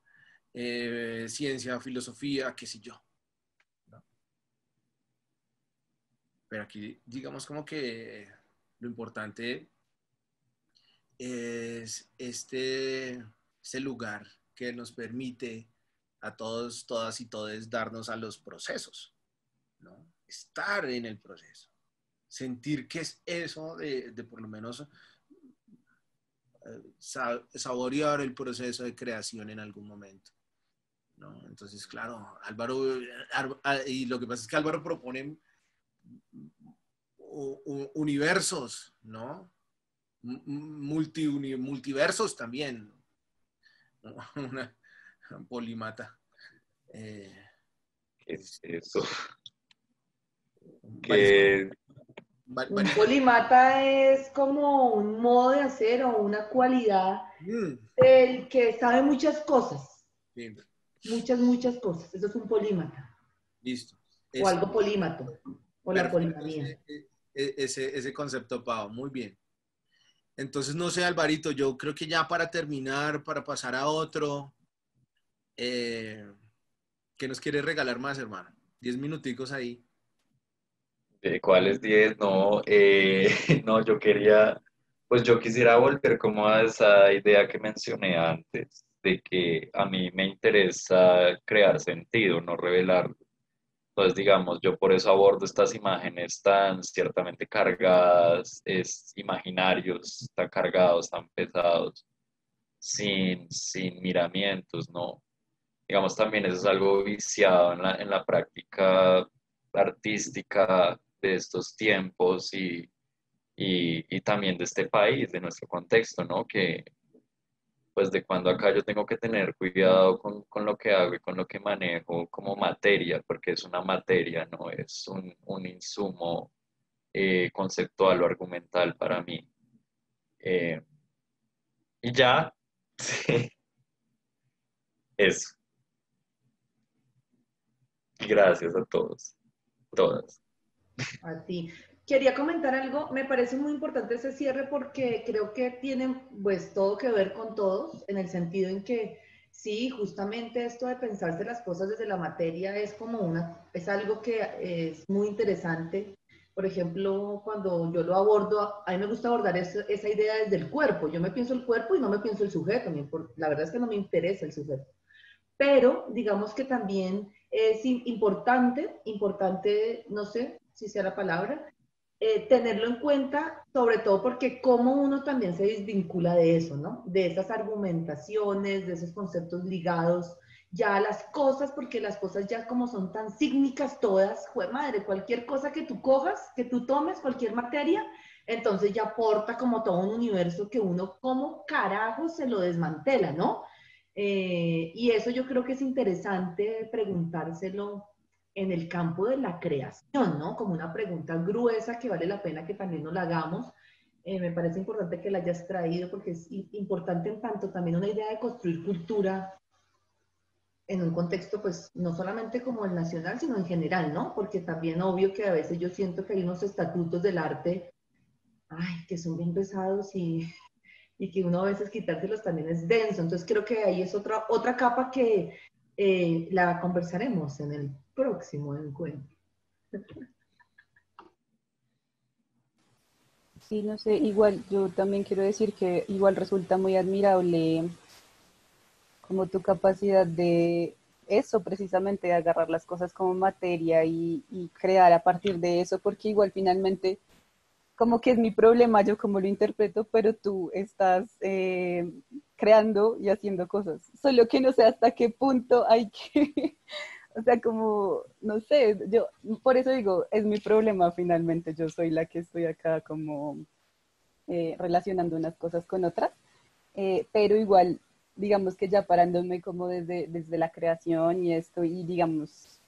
ciencia, filosofía, qué sé yo, ¿no? Pero aquí digamos como que lo importante es este lugar que nos permite a todos, todas y todes darnos a los procesos, ¿no? Estar en el proceso, sentir qué es eso de por lo menos saborear el proceso de creación en algún momento, ¿no? Entonces, claro, Álvaro, y lo que pasa es que Álvaro propone universos, ¿no? Multiversos también, ¿no? Una polimata. Eh, ¿Qué es eso? varios, Que Un polímata es como un modo de hacer o una cualidad mm, del que sabe muchas cosas, sí, muchas, muchas cosas. Eso es un polímata listo. o Es algo polímato o la perfecto polimanía. ese concepto, Pau. Muy bien. Entonces, no sé, Alvarito, yo creo que ya para terminar, para pasar a otro, eh, ¿qué nos quieres regalar más, hermano? 10 minuticos ahí. ¿de cuáles 10? No, no, pues yo quisiera volver como a esa idea que mencioné antes, de que a mí me interesa crear sentido, no revelarlo. Entonces, digamos, yo por eso abordo estas imágenes tan ciertamente cargadas, es imaginarios, tan cargados, tan pesados, sin miramientos, ¿no? Digamos, también eso es algo viciado en la práctica artística de estos tiempos y también de este país, de nuestro contexto, ¿no? Que pues de cuando acá yo tengo que tener cuidado con lo que hago y con lo que manejo como materia, porque es una materia, no es un insumo conceptual o argumental para mí. Eh, y ya, sí, eso. Gracias a todos, todas. A ti. Quería comentar algo, me parece muy importante ese cierre porque creo que tiene pues todo que ver con todos, en el sentido en que sí, justamente esto de pensarse las cosas desde la materia es como es algo que es muy interesante. Por ejemplo, cuando yo lo abordo, a mí me gusta abordar esa idea desde el cuerpo. Yo me pienso el cuerpo y no me pienso el sujeto. La verdad es que no me interesa el sujeto, pero digamos que también es importante, no sé si sea la palabra, tenerlo en cuenta, sobre todo porque cómo uno también se desvincula de eso, ¿no? De esas argumentaciones, de esos conceptos ligados ya a las cosas, porque las cosas ya como son tan sígnicas todas, jue madre, cualquier cosa que tú cojas, que tú tomes, cualquier materia, entonces ya aporta como todo un universo que uno como carajo se lo desmantela, ¿no? Y eso yo creo que es interesante preguntárselo en el campo de la creación, ¿no? Como una pregunta gruesa que vale la pena que también nos la hagamos. Me parece importante que la hayas traído porque es importante en tanto también una idea de construir cultura en un contexto, pues, no solamente como el nacional, sino en general, ¿no? Porque también obvio que a veces yo siento que hay unos estatutos del arte, ay, que son bien pesados y que uno a veces quitárselos también es denso. Entonces creo que ahí es otra capa que la conversaremos en el próximo encuentro. Sí, no sé, igual yo también quiero decir que igual resulta muy admirable como tu capacidad de eso, precisamente, de agarrar las cosas como materia y crear a partir de eso, porque igual finalmente como que es mi problema, yo como lo interpreto, pero tú estás creando y haciendo cosas. Solo que no sé hasta qué punto hay que, o sea, como, no sé, yo, por eso digo, es mi problema finalmente, yo soy la que estoy acá como relacionando unas cosas con otras, pero igual, digamos que ya parándome como desde la creación y esto, y digamos,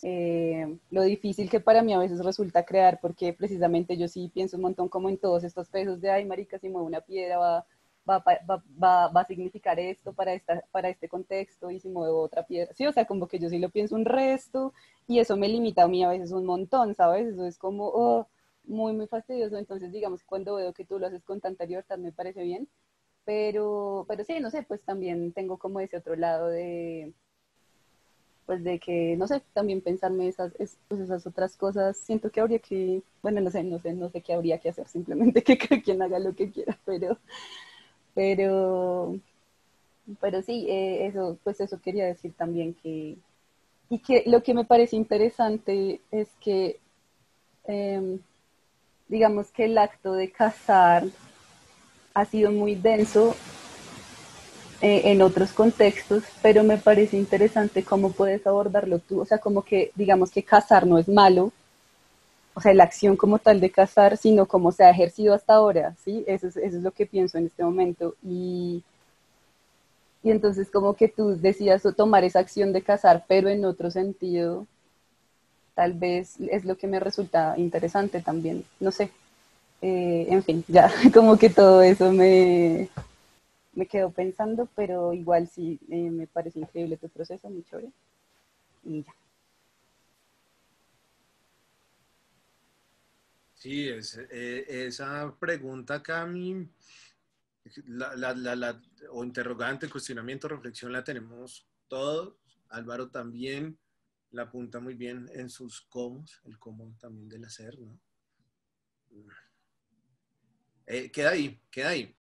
lo difícil que para mí a veces resulta crear, porque precisamente yo sí pienso un montón como en todos estos pesos de, ay, marica, si muevo una piedra va a significar esto para este contexto, y si muevo otra piedra, sí, o sea, como que yo sí lo pienso un resto, y eso me limita a mí a veces un montón, ¿sabes? Eso es como, oh, muy, muy fastidioso, entonces digamos que cuando veo que tú lo haces con tanta libertad me parece bien, pero sí, no sé, pues también tengo como ese otro lado de pues de que, no sé, también pensarme pues esas otras cosas, siento que habría que, bueno, no sé qué habría que hacer, simplemente que cada quien haga lo que quiera, pero, pero sí, eso, pues eso quería decir también y que lo que me parece interesante es que, eh, digamos que el acto de casar ha sido muy denso en otros contextos, pero me parece interesante cómo puedes abordarlo tú, o sea, como que digamos que casar no es malo, o sea, la acción como tal de casar, sino como se ha ejercido hasta ahora, ¿sí? Eso es lo que pienso en este momento. Y entonces como que tú decidas tomar esa acción de casar, pero en otro sentido, tal vez es lo que me resulta interesante también, no sé. En fin, ya, como que todo eso me quedo pensando, pero igual sí, me parece increíble tu proceso, muy chévere. Y ya. Sí, esa pregunta, Cami, o interrogante, cuestionamiento, reflexión la tenemos todos. Álvaro también la apunta muy bien en sus cómo, el cómo también del hacer, ¿no? Queda ahí, queda ahí.